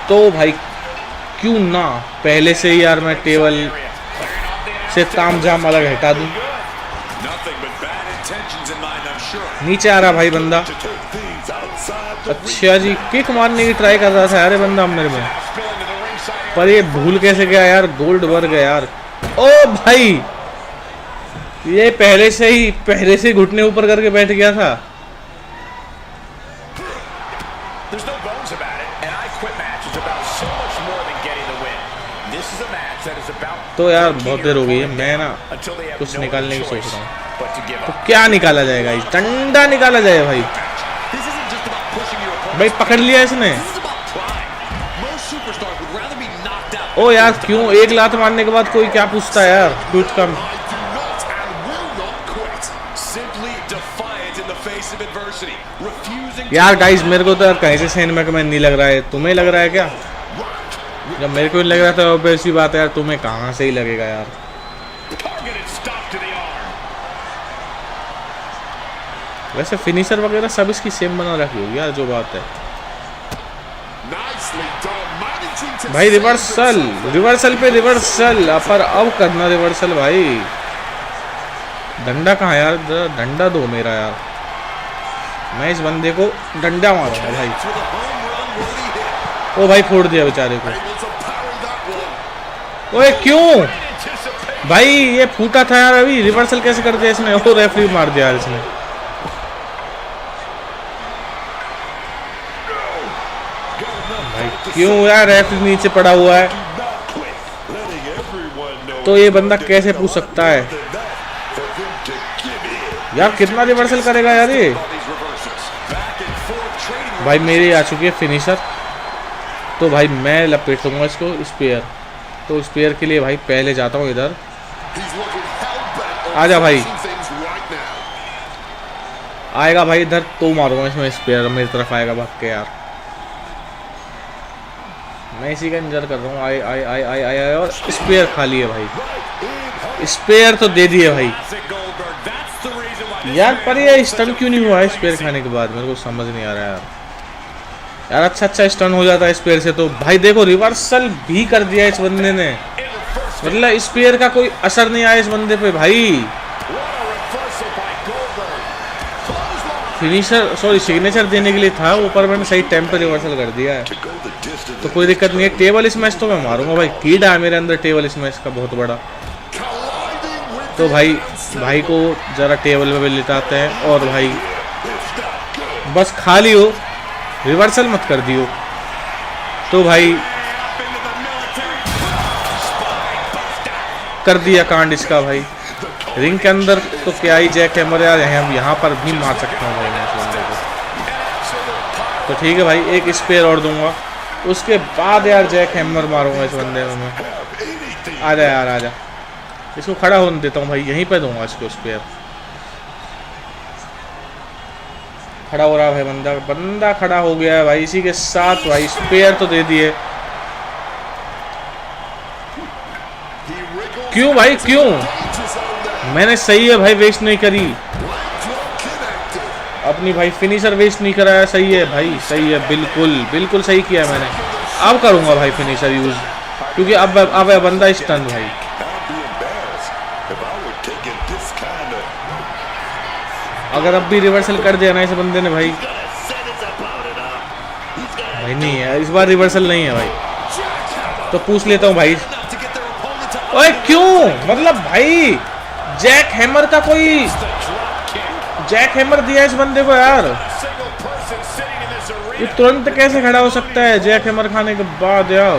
[SPEAKER 1] तो भाई क्यों ना पहले से ही यार मैं टेबल से तामझाम अलग हटा दूं। नीचे आ रहा भाई बंदा। अच्छा जी, किक मारने की ट्राई कर रहा था यार बंदा मेरे में, पर ये भूल कैसे गया यार, गोल्डबर्ग है यार। ओ भाई ये पहले से घुटने ऊपर करके बैठ गया था। तो यार बहुत देर हो गई है, मैं ना कुछ निकालने की सोच रहा हूँ। तो क्या निकाला जाएगा? डंडा निकाला जाए भाई। भाई पकड़ लिया इसने। ओ यार क्यों, एक लात मारने के बाद कोई क्या पूछता है यार, क्विट कम। यार गाइस मेरे को तो यार कहीं से शेन मैकमैन नहीं लग रहा है, तुम्हें लग रहा है क्या? जब मेरे को नहीं लग रहा था ऑब्वियस सी बात है यार, तुम्हें कहाँ से ही लगेगा यार। वैसे फिनिशर वगैरह सब इसकी सेम बना रखी होगी यार, जो बात है भाई। रिवर्सल पे रिवर्सल, पर अब करना रिवर्सल भाई। डंडा कहाँ यार, डंडा दो मेरा यार, मैं इस बंदे को डंडा मारूंगा भाई। ओ भाई फोड़ दिया बेचारे को। ओए क्यों भाई, ये फूटा था यार अभी, रिवर्सल कैसे कर दिया इसने? ओ रेफरी मार दिया यार इसने। भाई क्यों यार, रेफरी नीचे पड़ा हुआ है, तो ये बंदा कैसे पूछ सकता है यार? कितना रिवर्सल करेगा यार ये भाई। मेरी आ चुकी है फिनिशर, तो भाई मैं लपेट दूंगा इसको स्पेयर। तो स्पेयर के लिए भाई पहले जाता हूँ इधर। आजा भाई, आएगा भाई इधर तो मारूंगा इसमें स्पेयर, मेरी तरफ आएगा भाग के यार। मैं इसी का इंतजार कर रहा हूँ। आए आए आए आए आए आए और स्पेयर खाली है भाई। स्पेयर तो दे दिए भाई यार, पर ये स्टन क्यों नहीं हुआ है स्पेयर खाने के बाद? मेरे को समझ नहीं आ रहा है यार। अच्छा स्टन हो जाता है स्पेयर से तो। भाई देखो रिवर्सल भी कर दिया इस बंदे ने, मतलब स्पेयर का कोई असर नहीं आया इस बंदे पे भाई। फिनिशर सॉरी सिग्नेचर देने के लिए था ऊपर, मैंने सही टाइम पे रिवर्सल कर दिया है, तो कोई दिक्कत नहीं है। टेबल स्मैश तो मैं मारूंगा भाई, कीड़ा है मेरे अंदर टेबल स्मैश का बहुत बड़ा। तो भाई को जरा टेबल पे लिटाते हैं, और भाई बस खाली हो, रिवर्सल मत कर दियो। तो भाई कर दिया कांड इसका भाई। रिंग के अंदर तो क्या ही जैक हैमर यार, यहाँ पर भी मार सकता हूँ भाई मैं इस बंदे को। तो ठीक है भाई, एक स्पेयर और दूंगा, उसके बाद यार जैक हैमर मारूंगा इस बंदे में मैं। आजा यार आजा, इसको खड़ा होने देता हूँ भाई, यहीं पे दूंगा इसको स्पेयर। खड़ा हो रहा है भाई, बंदा खड़ा हो गया है भाई। इसी के साथ भाई स्पेयर तो दे दिए। क्यों भाई क्यों? मैंने सही है भाई, वेस्ट नहीं करी अपनी भाई, फिनिशर वेस्ट नहीं कराया। सही है भाई, सही है, बिल्कुल बिल्कुल सही किया मैंने। अब करूंगा भाई फिनिशर यूज, क्योंकि अब बंदा स्टन भाई। अगर अब भी रिवर्सल कर दिया ना इस बंदे ने भाई नहीं है इस बार, रिवर्सल नहीं है भाई। तो पूछ लेता हूँ भाई, ओए क्यों? मतलब भाई जैक हैमर का कोई जैक हैमर दिया इस बंदे को यार। ये तुरंत कैसे खड़ा हो सकता है जैक हैमर खाने के बाद यार?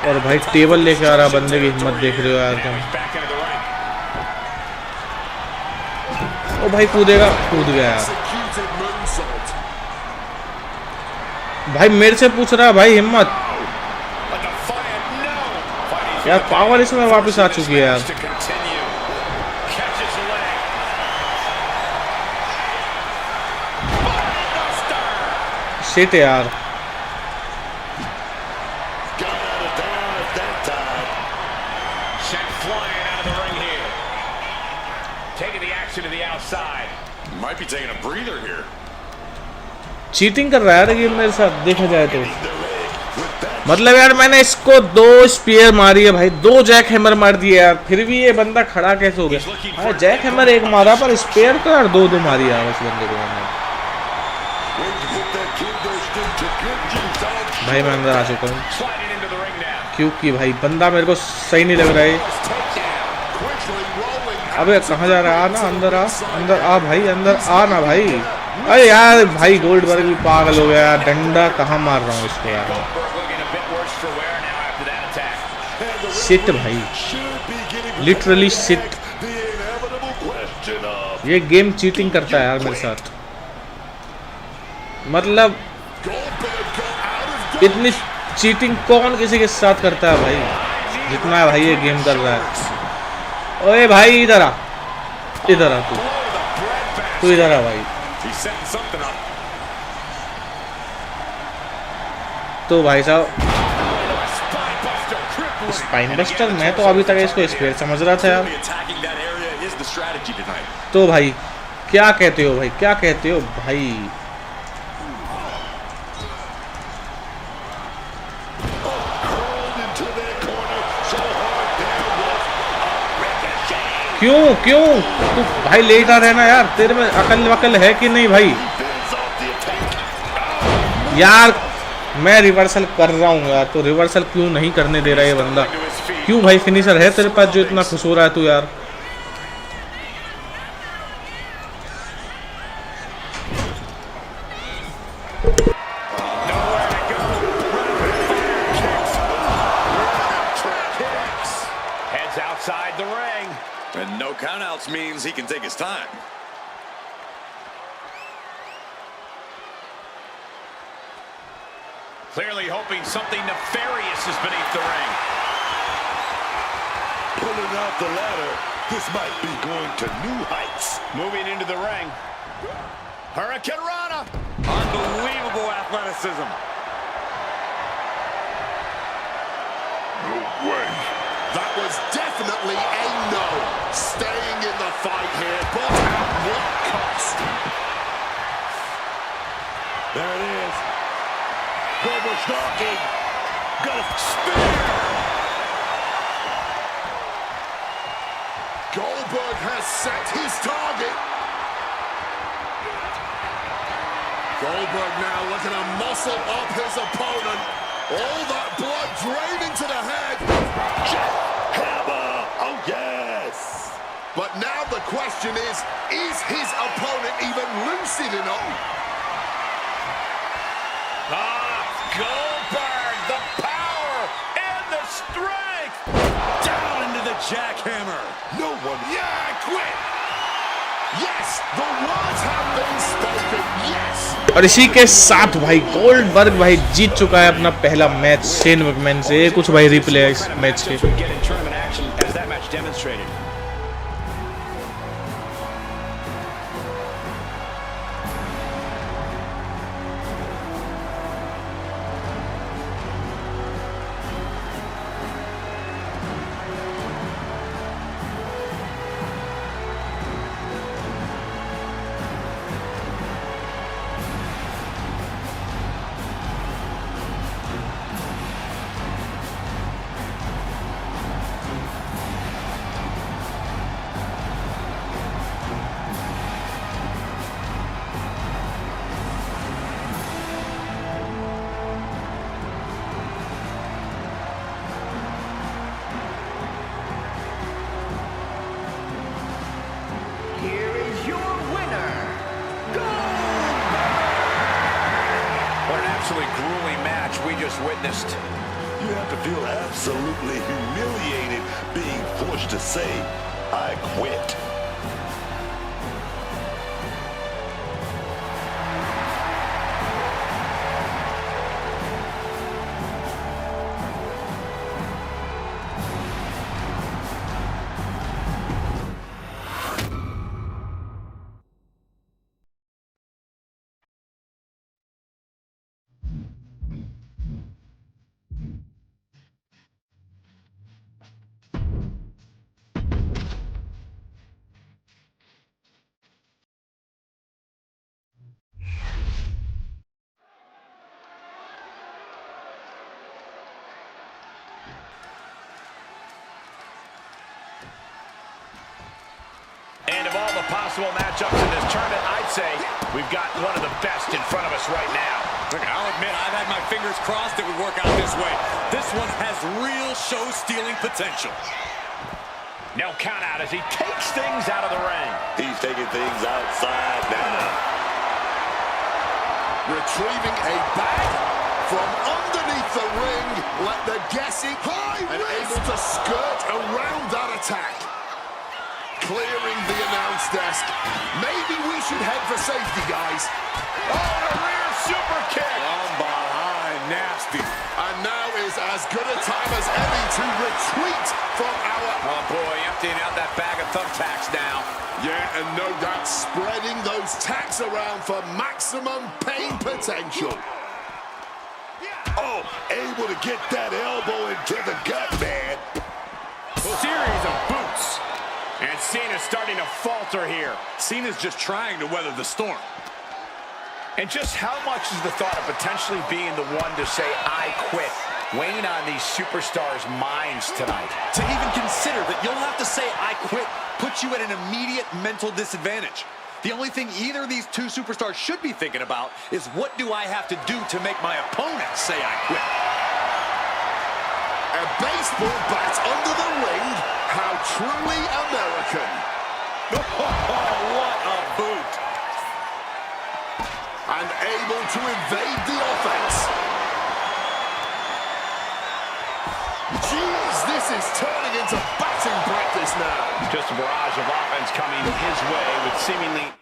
[SPEAKER 1] और भाई टेबल लेके आ रहा बंदे की हिम्मत देख रहे हो यार तुम। ओ भाई कूदेगा, कूद गया यार भाई। मेरे से पूछ रहा है भाई हिम्मत यार। पावर इसमें वापस आ चुकी है यार। शिट यार। चीटिंग कर रहा है यार ये मेरे साथ देखा जाए तो। मतलब यार मैंने इसको 2 स्पीयर मारी है भाई, 2 जैक हैमर मार दिए यार, फिर भी ये बंदा खड़ा कैसे हो गया? हाँ जैक हैमर 1 मारा पर स्पीयर तो यार 2 मारी यार इस बंदे को मैंने। भाई मैं अंदर आ चुका हूँ क्योंकि भाई बंदा मेरे को सही नहीं लग रहा है। अबे कहाँ जा रहा है? आ ना अंदर, आ अंदर आ भाई, अंदर आ ना भाई। अरे यार भाई गोल्डबर्ग भी पागल हो गया। डंडा कहाँ मार रहा हूँ इसको यार। शिट भाई, लिटरली शिट। ये गेम चीटिंग करता है यार मेरे साथ। मतलब इतनी चीटिंग कौन किसी के साथ करता है भाई जितना भाई ये गेम कर रहा है। ओए भाई इधर आ, इधर आ, तू इधर आ भाई। तो भाई साहब स्पाइन बस्टर, मैं तो अभी तक इसको स्पेयर समझ रहा था यार। तो भाई क्या कहते हो भाई, क्या कहते हो भाई? क्यों क्यों तू भाई लेटा रहना यार, तेरे में अकल वकल है कि नहीं भाई? यार मैं रिवर्सल कर रहा हूँ यार, तो रिवर्सल क्यों नहीं करने दे रहा है ये बंदा? क्यों भाई फिनिशर है तेरे पास जो इतना खुश हो रहा है तू यार?
[SPEAKER 3] And no countouts means he can take his time.
[SPEAKER 2] Clearly hoping something nefarious is beneath the ring.
[SPEAKER 4] Pulling out the ladder. This might be going to new heights.
[SPEAKER 2] Moving into the ring. Hurricane Rana.
[SPEAKER 3] Unbelievable athleticism.
[SPEAKER 4] No way. That was definitely a no. Staying in the fight here, but at what cost? There it is. Goldberg's knocking. Got a spear. Goldberg has set his target. Goldberg now looking to muscle up his opponent. All that blood draining to the head. Jackhammer! Oh, yes! But now the question is his opponent even lucid enough?
[SPEAKER 2] Goldberg, the power and the strength!
[SPEAKER 3] Down into the jackhammer.
[SPEAKER 4] No one, yeah, quit! Yes, the words have been spoken, yes!
[SPEAKER 1] और इसी के साथ भाई Goldberg भाई जीत चुका है अपना पहला मैच शेन मैकमैन से। कुछ भाई रिप्ले इस मैच के।
[SPEAKER 2] chest.
[SPEAKER 6] You have to feel absolutely humiliated being forced to say, I quit.
[SPEAKER 2] And of all the possible matchups in this tournament, I'd say we've got one of the best in front of us right now.
[SPEAKER 3] Look, I'll admit, I've had my fingers crossed it would work out this way. This one has real show-stealing potential.
[SPEAKER 2] No count out as he takes things out of the ring.
[SPEAKER 6] He's taking things outside now.
[SPEAKER 4] Retrieving a bag from underneath the ring. Let the guessing high and able to skirt around that attack. Clearing the announce desk. Maybe we should head for safety, guys.
[SPEAKER 2] Oh, a rear super kick.
[SPEAKER 3] From behind, nasty.
[SPEAKER 4] And now is as good a time as any to retreat from our...
[SPEAKER 2] Oh, boy, emptying out that bag of thumbtacks now.
[SPEAKER 4] Yeah, and no doubt spreading those tacks around for maximum pain potential.
[SPEAKER 6] Oh, able to get that elbow into the gut, man.
[SPEAKER 2] Series of boots. And Cena's starting to falter here.
[SPEAKER 3] Cena's just trying to weather the storm.
[SPEAKER 2] And just how much is the thought of potentially being the one to say, I quit, weighing on these superstars' minds tonight?
[SPEAKER 3] To even consider that you'll have to say, I quit, puts you at an immediate mental disadvantage. The only thing either of these two superstars should be thinking about is what do I have to do to make my opponent say I quit?
[SPEAKER 4] A baseball bat under the ring. How truly American.
[SPEAKER 3] Oh, what a boot.
[SPEAKER 4] And able to evade the offense. Jeez, this is turning into batting practice now.
[SPEAKER 2] Just a barrage of offense coming his way with seemingly...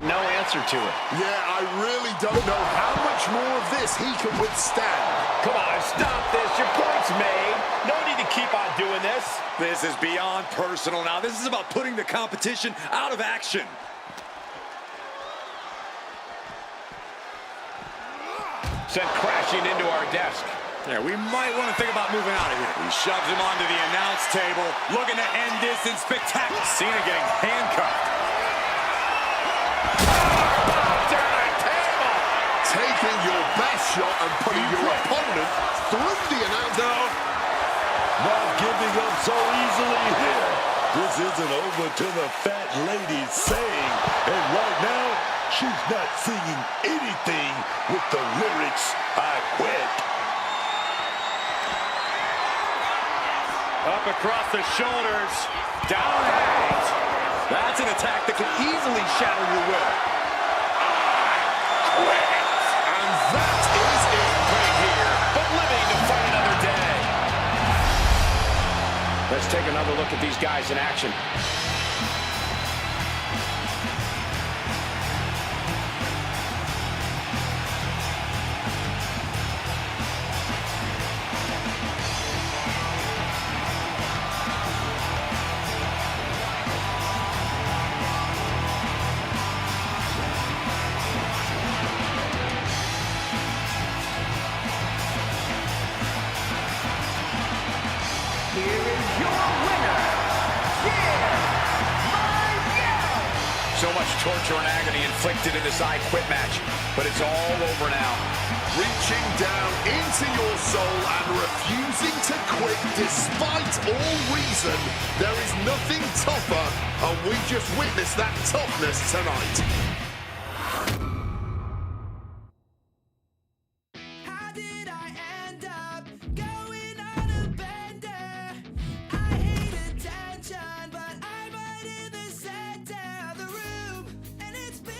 [SPEAKER 2] No answer to it.
[SPEAKER 4] Yeah, I really don't know how much more of this he can withstand.
[SPEAKER 2] Come on, stop this. Your point's made. No need to keep on doing this.
[SPEAKER 3] This is beyond personal now. This is about putting the competition out of action.
[SPEAKER 2] Sent crashing into our desk.
[SPEAKER 3] Yeah, we might want to think about moving out of here. He shoves him onto the announce table, looking to end this in spectacular. Cena getting handcuffed.
[SPEAKER 4] Taking your best shot and putting your opponent through the announce.
[SPEAKER 6] No, not giving up so easily here. This isn't over till the fat lady's saying. And right now, she's not singing anything with the lyrics, I quit.
[SPEAKER 3] Up across the shoulders, down hangs. That's an attack that could easily shatter your will.
[SPEAKER 4] And that is it right here.
[SPEAKER 2] But living to fight another day. Let's take another look at these guys in action.
[SPEAKER 5] Here is your winner,
[SPEAKER 2] much torture and agony inflicted in this I Quit match, but it's all over now.
[SPEAKER 4] Reaching down into your soul and refusing to quit despite all reason. There is nothing tougher, and we just witnessed that toughness tonight.
[SPEAKER 7] How did I end up going on a bender? I hate attention, but I'm right in the center of the room, and it's been...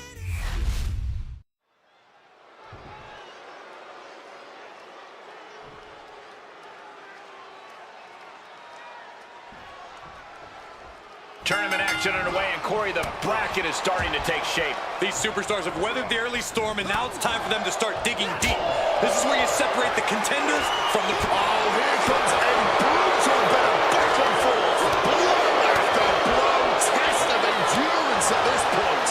[SPEAKER 2] Tournament action underway, and Corey, the bracket is starting to take shape.
[SPEAKER 3] These superstars have weathered the early storm, and now it's time for them to start digging deep. This is where you separate the contenders from the...
[SPEAKER 4] Oh, here comes a brutal bit of back and forth. Blow after blow. Test of endurance at this point.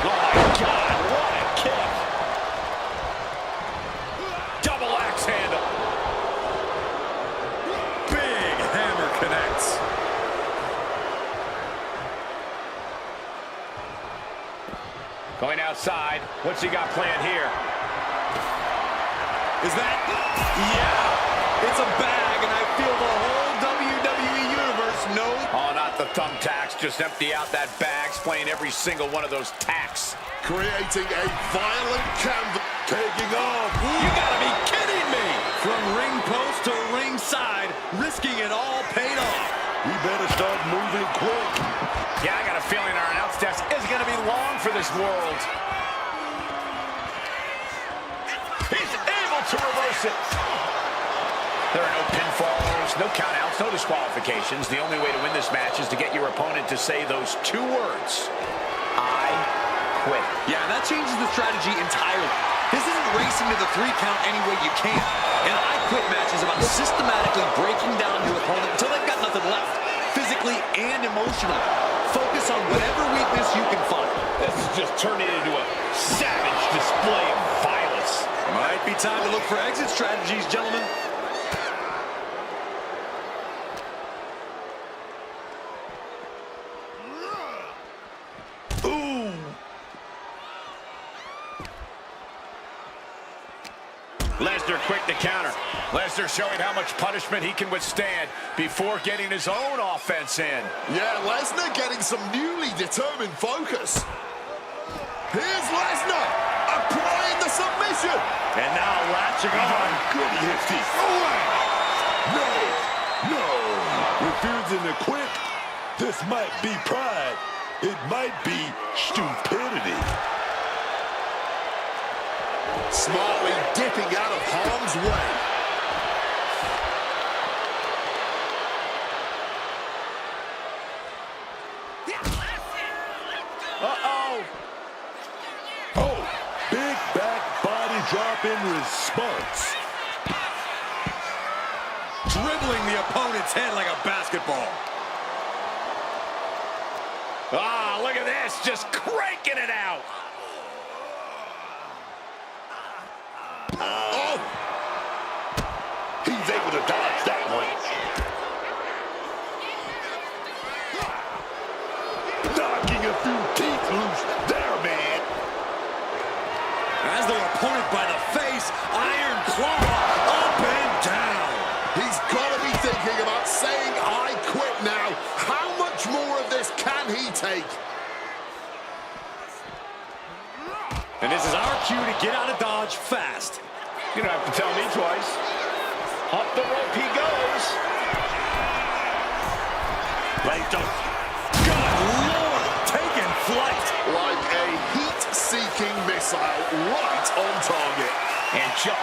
[SPEAKER 2] Oh my God, what a kick. Double axe handle.
[SPEAKER 3] Big hammer connects.
[SPEAKER 2] Going outside. What's he got planned here?
[SPEAKER 3] Is that... Yeah! It's a bag, and I feel the whole WWE Universe knows...
[SPEAKER 2] Oh, not the thumbtacks. Just empty out that bag, playing every single one of those tacks.
[SPEAKER 4] Creating a violent canvas.
[SPEAKER 6] Taking off.
[SPEAKER 3] You gotta be kidding me! From ring post to ringside, risking it all paid off.
[SPEAKER 6] We better start moving quick.
[SPEAKER 2] Yeah, I got a feeling our announce desk isn't going to be long for this world. He's able to reverse it. There are no pinfalls, no countouts, no disqualifications. The only way to win this match is to get your opponent to say those two words. I quit.
[SPEAKER 3] Yeah, that changes the strategy entirely. This isn't racing to the 3 count any way you can. An I Quit match is about systematically breaking down your opponent until they've got nothing left, physically and emotionally. Focus on whatever weakness you can find.
[SPEAKER 2] This is just turning into a savage display of violence.
[SPEAKER 3] Might be time to look for exit strategies, gentlemen.
[SPEAKER 6] Ooh.
[SPEAKER 2] Lesnar quick to counter. Lesnar showing how much punishment he can withstand before getting his own offense in.
[SPEAKER 4] Yeah, Lesnar getting some newly determined focus. Here's Lesnar applying the submission.
[SPEAKER 3] And now latching on.
[SPEAKER 6] Good nifty. No. No. Refusing to quit. This might be pride. It might be stupidity.
[SPEAKER 4] Smartly dipping out of harm's way.
[SPEAKER 2] Uh-oh.
[SPEAKER 6] Oh, big back body drop in response.
[SPEAKER 3] Dribbling the opponent's head like a basketball.
[SPEAKER 2] Ah, look at this, just cranking it out.
[SPEAKER 4] Oh!
[SPEAKER 6] He's able to dodge that one. Knocking a few teeth loose there, man.
[SPEAKER 3] As their opponent by the face, iron claw up and down.
[SPEAKER 4] He's got to be thinking about saying I quit now. How much more of this can he take?
[SPEAKER 3] And this is our cue to get out of Dodge fast.
[SPEAKER 2] You don't have to tell me twice. Up the rope he goes.
[SPEAKER 3] Good Lord, taking flight.
[SPEAKER 4] Like a heat-seeking missile right on target.
[SPEAKER 2] And jump.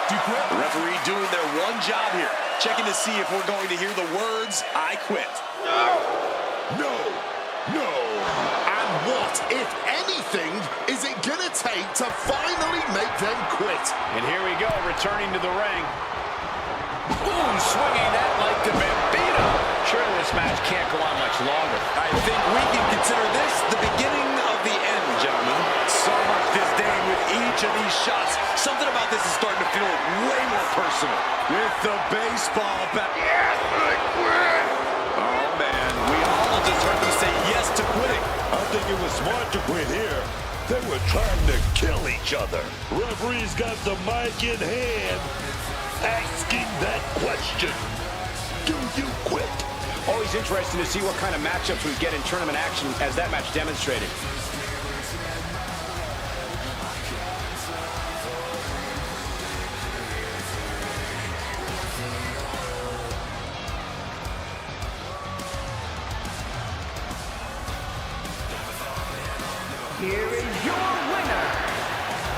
[SPEAKER 3] The referee doing their one job here, checking to see if we're going to hear the words, I quit.
[SPEAKER 6] No. No.
[SPEAKER 4] And what, if anything, is it gonna take to finally make them quit?
[SPEAKER 2] And here we go, returning to the ring. Boom, swinging that like the Bambino. Surely this match can't go on much longer.
[SPEAKER 3] I think we can consider this the beginning of the end, gentlemen. So much disdain with each of these shots. Something about this is starting to feel way more personal. With the baseball bat.
[SPEAKER 6] Yes, I quit.
[SPEAKER 3] Oh, man. We all just heard them say yes to quitting.
[SPEAKER 6] I think it was smart win here. They were trying to kill each other. Referee's got the mic in hand, asking that question. Do you quit?
[SPEAKER 2] Always interesting to see what kind of matchups we get in tournament action, as that match demonstrated.
[SPEAKER 5] Here is your winner,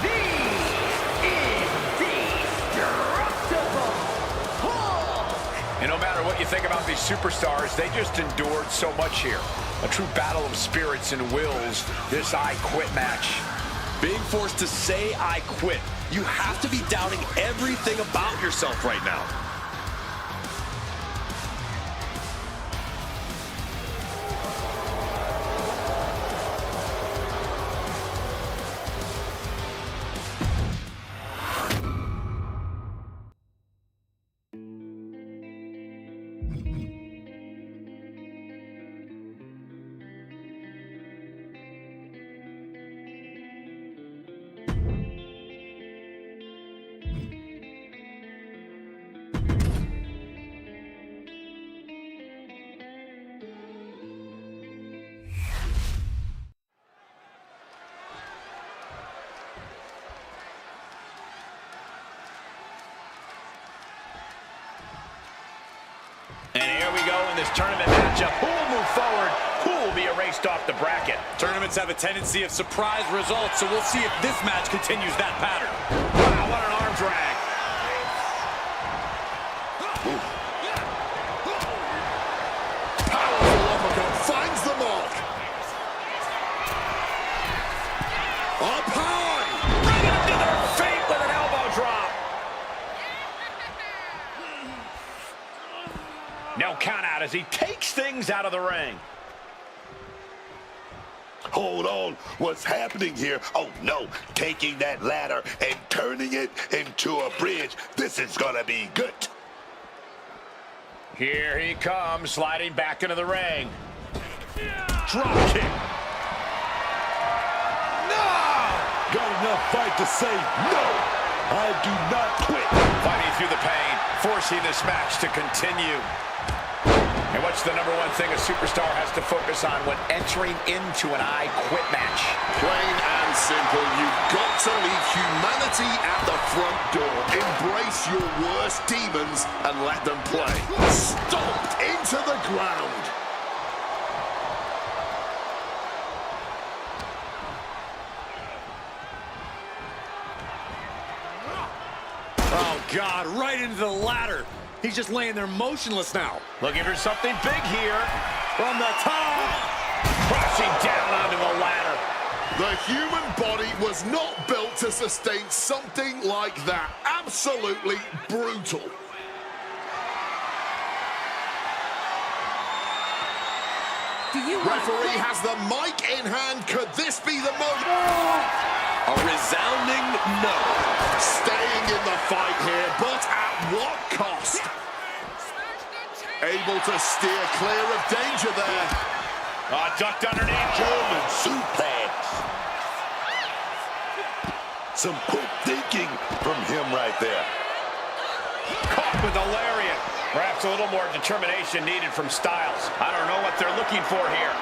[SPEAKER 5] the Indestructible Hulk!
[SPEAKER 2] And no matter what you think about these superstars, they just endured so much here. A true battle of spirits and wills, this I Quit match.
[SPEAKER 3] Being forced to say I quit. You have to be doubting everything about yourself right now.
[SPEAKER 2] And here we go in this tournament matchup. Who will move forward? Who will be erased off the bracket?
[SPEAKER 3] Tournaments have a tendency of surprise results, so we'll see if this match continues that pattern.
[SPEAKER 2] Wow, what an arm drag.
[SPEAKER 4] Powerful uppercut finds the mark. Up high.
[SPEAKER 2] Right into their feet with an elbow drop. No count out as he takes things out of the ring.
[SPEAKER 6] Hold on, what's happening here? Oh no, taking that ladder and turning it into a bridge. This is gonna be good.
[SPEAKER 2] Here he comes, sliding back into the ring. Drop kick. No!
[SPEAKER 6] Got enough fight to say no. I do not quit.
[SPEAKER 2] Fighting through the pain, forcing this match to continue. And what's the number one thing a superstar has to focus on when entering into an I Quit match?
[SPEAKER 4] Plain and simple, you've got to leave humanity at the front door. Embrace your worst demons and let them play. Stomped into the ground.
[SPEAKER 3] Oh, God, right into the ladder. He's just laying there motionless now.
[SPEAKER 2] Looking for something big here.
[SPEAKER 3] From the top.
[SPEAKER 2] Crashing down onto the ladder.
[SPEAKER 4] The human body was not built to sustain something like that. Absolutely brutal. Referee has the mic in hand. Could this be the moment?
[SPEAKER 3] A resounding no.
[SPEAKER 4] Staying in the fight here, but at what cost? Able to steer clear of danger there.
[SPEAKER 2] Ducked underneath.
[SPEAKER 6] German suplex. Some quick thinking from him right there.
[SPEAKER 2] Caught with a lariat. Perhaps a little more determination needed from Styles. I don't know what they're looking for here.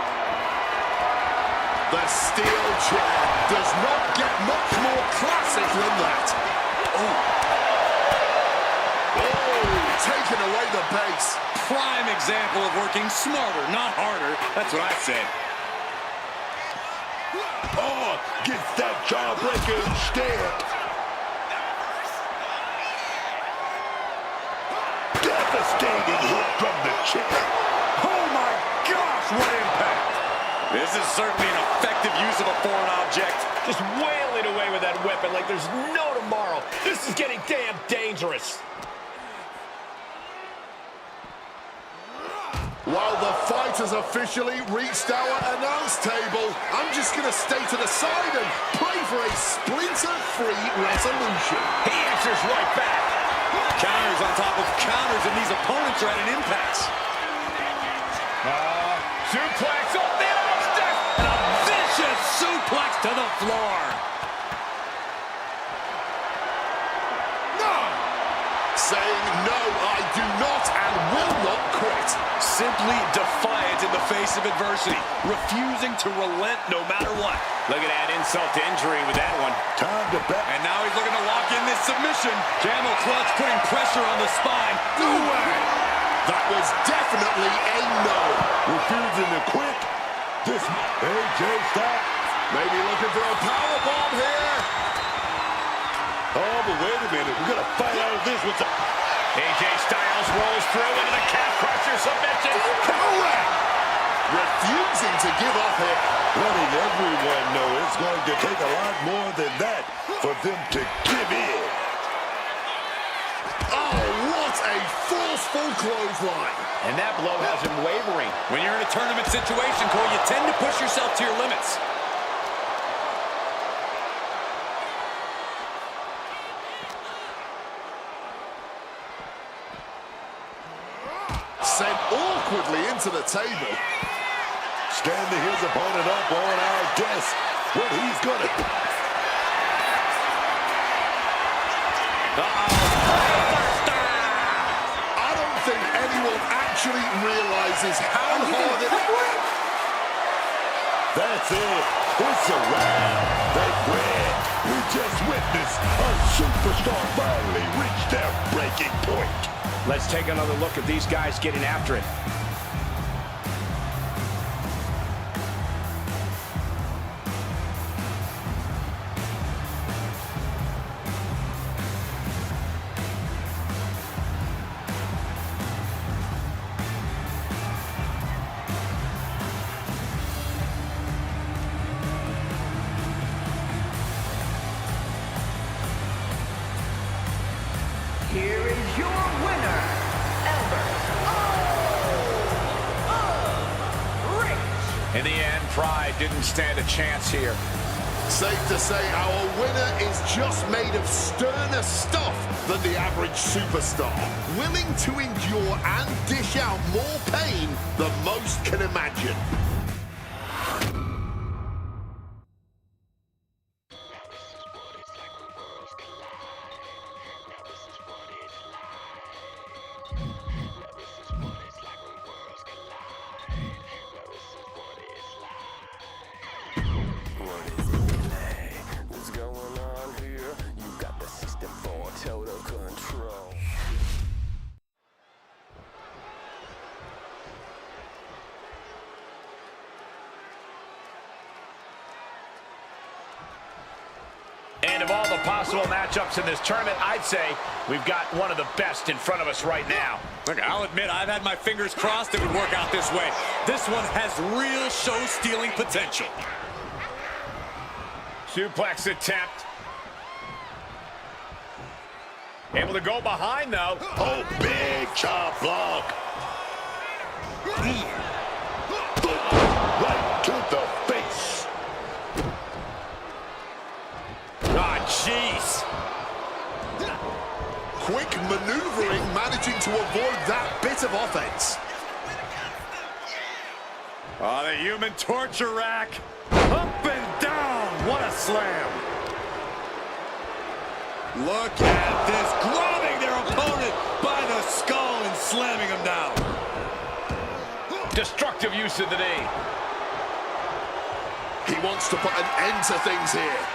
[SPEAKER 4] The steel chair does not get much more classic than that. Oh, taking away the base.
[SPEAKER 3] Prime example of working smarter, not harder. That's what I say.
[SPEAKER 6] Oh, gets that jawbreaker instead. Devastating hit from the chair.
[SPEAKER 3] Oh my gosh, what impact! This is certainly an effective use of a foreign object.
[SPEAKER 2] Just wailing away with that weapon like there's no tomorrow. This is getting damn dangerous.
[SPEAKER 4] While the fight has officially reached our announce table, I'm just going to stay to the side and pray for a splinter-free resolution.
[SPEAKER 2] He answers right back.
[SPEAKER 3] Counters on top of counters, and these opponents are at an impasse.
[SPEAKER 2] Suplex on the upstairs.
[SPEAKER 3] And a vicious to the floor.
[SPEAKER 4] Saying, no, I do not and will not quit.
[SPEAKER 3] Simply defiant in the face of adversity, refusing to relent no matter what.
[SPEAKER 2] Look at that insult to injury with that one.
[SPEAKER 6] Time to back.
[SPEAKER 3] And now he's looking to lock in this submission. Camel clutch putting pressure on the spine.
[SPEAKER 4] No way! That was definitely a no.
[SPEAKER 6] Refusing to quit. This AJ stop.
[SPEAKER 4] Maybe looking for a powerbomb here.
[SPEAKER 6] Oh, but wait a minute. We're going to fight out of this with the...
[SPEAKER 2] AJ Styles rolls through into the calf crusher submission.
[SPEAKER 4] Correct! Refusing to give up here.
[SPEAKER 6] Letting everyone know it's going to take a lot more than that for them to give in.
[SPEAKER 4] Oh, what a forceful clothesline.
[SPEAKER 2] And that blow has him wavering.
[SPEAKER 3] When you're in a tournament situation, Cole, you tend to push yourself to your limits.
[SPEAKER 4] Sent awkwardly into the table.
[SPEAKER 6] Standing his opponent up on our guess what he's going to...
[SPEAKER 4] I don't think anyone actually realizes how hard it is.
[SPEAKER 6] That's it. It's a wrap. They win. We just witnessed a superstar finally reach their breaking point.
[SPEAKER 2] Let's take another look at these guys getting after it.
[SPEAKER 5] Here is your winner,
[SPEAKER 2] In the end, pride didn't stand a chance here.
[SPEAKER 4] Safe to say our winner is just made of sterner stuff than the average superstar. Willing to endure and dish out more pain than most can imagine.
[SPEAKER 2] And of all the possible matchups in this tournament, I'd say we've got one of the best in front of us right now.
[SPEAKER 3] Look, I'll admit I've had my fingers crossed it would work out this way. This one has real show-stealing potential.
[SPEAKER 2] Suplex attempt. Able to go behind, though.
[SPEAKER 6] Oh, big chop block. Right to the face.
[SPEAKER 2] Ah, jeez.
[SPEAKER 4] Quick maneuvering, managing to avoid that bit of offense.
[SPEAKER 3] Oh, the human torture rack. Up and down. What a slam. Look at this. Grabbing their opponent by the skull and slamming him down.
[SPEAKER 2] Destructive use of the knee.
[SPEAKER 4] He wants to put an end to things here.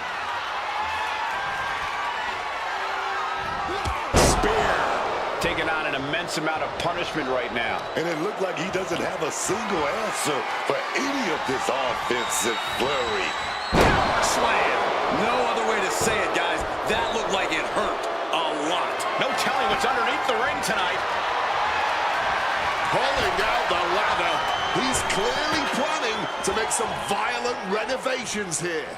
[SPEAKER 2] Taking on an immense amount of punishment right now.
[SPEAKER 6] And it looked like he doesn't have a single answer for any of this offensive flurry.
[SPEAKER 3] Slam. No other way to say it, guys. That looked like it hurt a lot.
[SPEAKER 2] No telling what's underneath the ring tonight.
[SPEAKER 4] Pulling out the ladder. He's clearly planning to make some violent renovations here.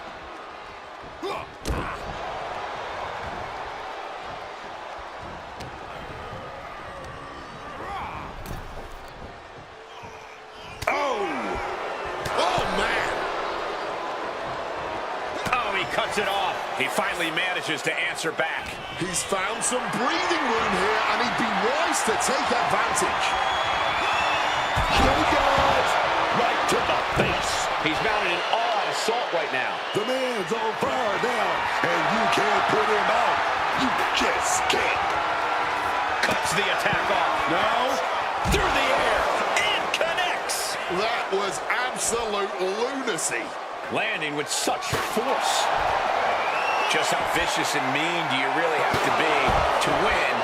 [SPEAKER 2] Cuts it off. He finally manages to answer back.
[SPEAKER 4] He's found some breathing room here, and he'd be wise to take advantage.
[SPEAKER 6] Here he goes. Right to the face.
[SPEAKER 2] He's mounted an all-out assault right now.
[SPEAKER 6] The man man's on fire now, and you can't put him out. You just can't.
[SPEAKER 2] Cuts the attack off. No. Through the air. And connects.
[SPEAKER 4] That was absolute lunacy.
[SPEAKER 2] Landing with such force. Just how vicious and mean do you really have to be to win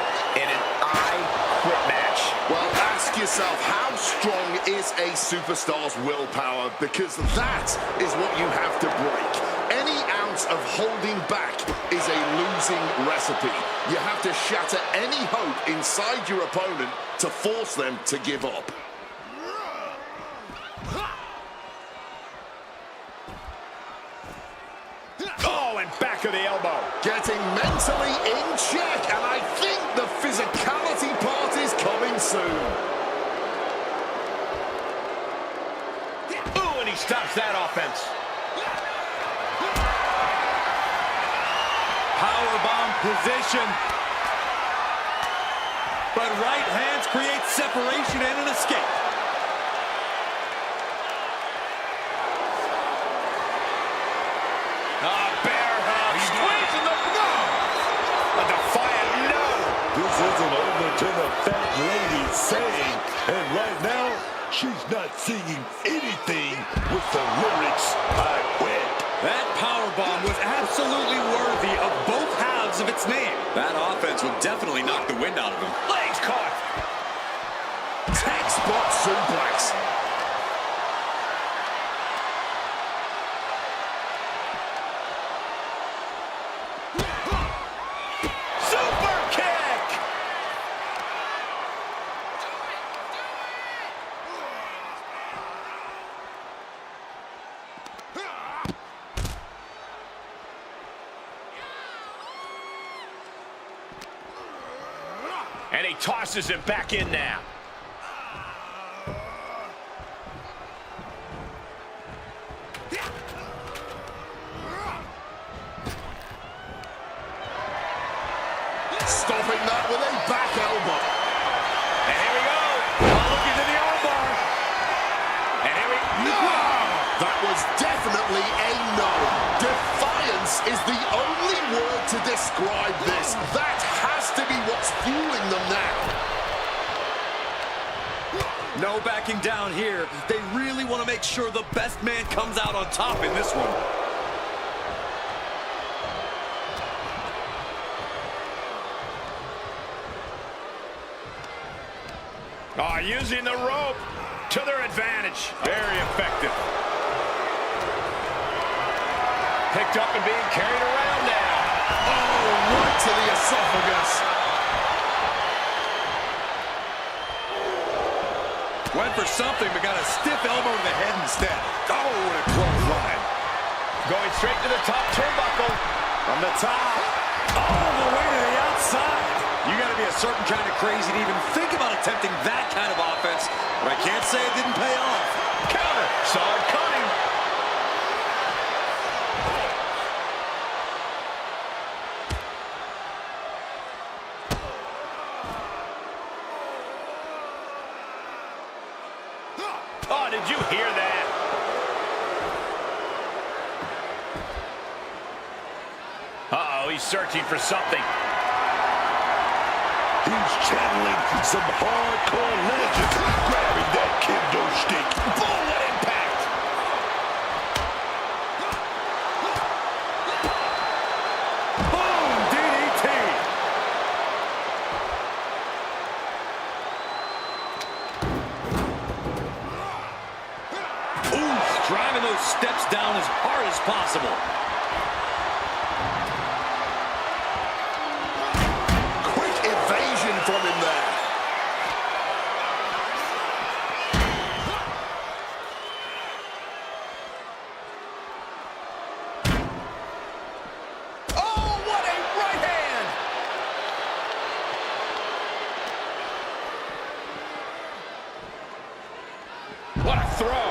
[SPEAKER 2] in an I Quit match?
[SPEAKER 4] Well, ask yourself, how strong is a superstar's willpower? Because that is what you have to break. Any ounce of holding back is a losing recipe. You have to shatter any hope inside your opponent to force them to give up.
[SPEAKER 2] Oh, and back of the elbow.
[SPEAKER 4] Getting mentally in check, and I think the physicality part is coming soon.
[SPEAKER 2] Ooh, and he stops that offense.
[SPEAKER 3] Powerbomb position. But right hands create separation and an escape.
[SPEAKER 2] Bear hug. Squeezing the no. A defiant no.
[SPEAKER 6] This isn't over till the fat lady's saying, and right now, she's not singing anything with the lyrics, I quit.
[SPEAKER 3] That powerbomb was absolutely worthy of both halves of its name. That offense would definitely knock the wind out of him.
[SPEAKER 2] Legs caught.
[SPEAKER 4] Textbook suplex.
[SPEAKER 2] Super kick. And he tosses it back in now.
[SPEAKER 4] Stopping that with a back elbow.
[SPEAKER 2] And here we go. Looking to the armbar. And here we go.
[SPEAKER 4] No! That was definitely a no. Defiance is the only word to describe this. That has to be what's fueling them now.
[SPEAKER 3] No backing down here. They really want to make sure the best man comes out on top in this one.
[SPEAKER 2] Oh, using the rope to their advantage. Very effective. Picked up and being carried around now.
[SPEAKER 4] Oh, right to the esophagus.
[SPEAKER 3] Went for something, but got a stiff elbow to the head instead. Oh, what a close line.
[SPEAKER 2] Going straight to the top turnbuckle.
[SPEAKER 3] From the top, all the way to the outside. You got to be a certain kind of crazy to even think about attempting that kind of offense. But I can't say it didn't pay off.
[SPEAKER 2] Counter. Saw it coming. Oh, did you hear that? Uh-oh, he's searching for something.
[SPEAKER 6] He's channeling some hardcore legends, grabbing that kendo stick.
[SPEAKER 2] Boom, what impact!
[SPEAKER 3] Boom, DDT. Ooh, driving those steps down as hard as possible.
[SPEAKER 4] Quick evasion from him there.
[SPEAKER 3] Oh, what a right hand!
[SPEAKER 2] What a throw!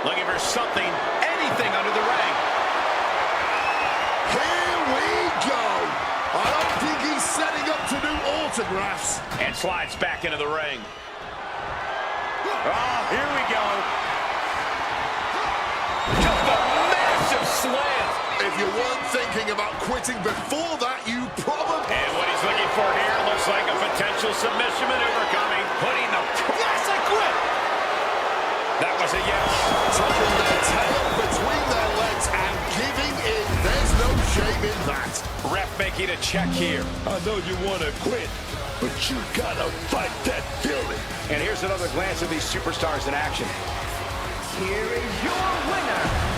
[SPEAKER 2] Looking for something, anything under the ring.
[SPEAKER 4] Here we go. I don't think he's setting up to do autographs.
[SPEAKER 2] And slides back into the ring. Oh, here we go. Just a
[SPEAKER 4] quitting before that, you probably...
[SPEAKER 2] And what he's looking for here looks like a potential submission maneuver coming. Putting the... Yes, I quit! That was a yes.
[SPEAKER 4] Tucking their tail between their legs and giving in. There's no shame in that.
[SPEAKER 2] Ref making a check here.
[SPEAKER 6] I know you want to quit, but you gotta fight that feeling.
[SPEAKER 2] And here's another glance at these superstars in action.
[SPEAKER 5] Here is your winner.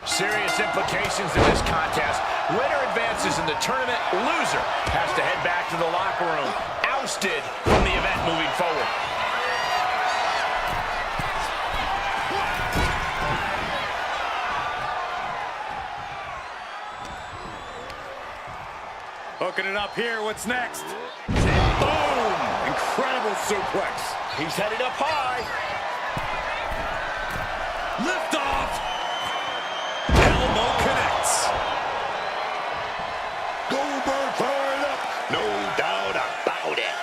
[SPEAKER 2] Serious implications in this contest. Winner advances in the tournament. Loser has to head back to the locker room. Ousted from the event moving forward.
[SPEAKER 3] Hooking it up here. What's next? Boom! Incredible suplex.
[SPEAKER 2] He's headed up high.
[SPEAKER 3] Lift off. Elbow connects.
[SPEAKER 6] Goldberg fired up, no doubt about it.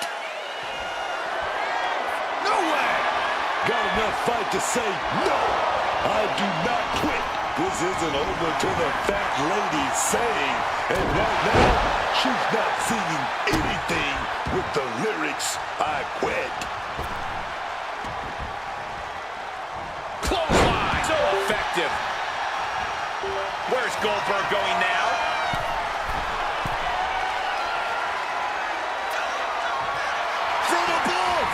[SPEAKER 3] No way!
[SPEAKER 6] Got enough fight to say no. I do not quit. This isn't over till the fat lady saying, and right now she's not singing anything with the lyrics I quit.
[SPEAKER 2] Clothesline. So effective. Where's Goldberg going now?
[SPEAKER 4] From above!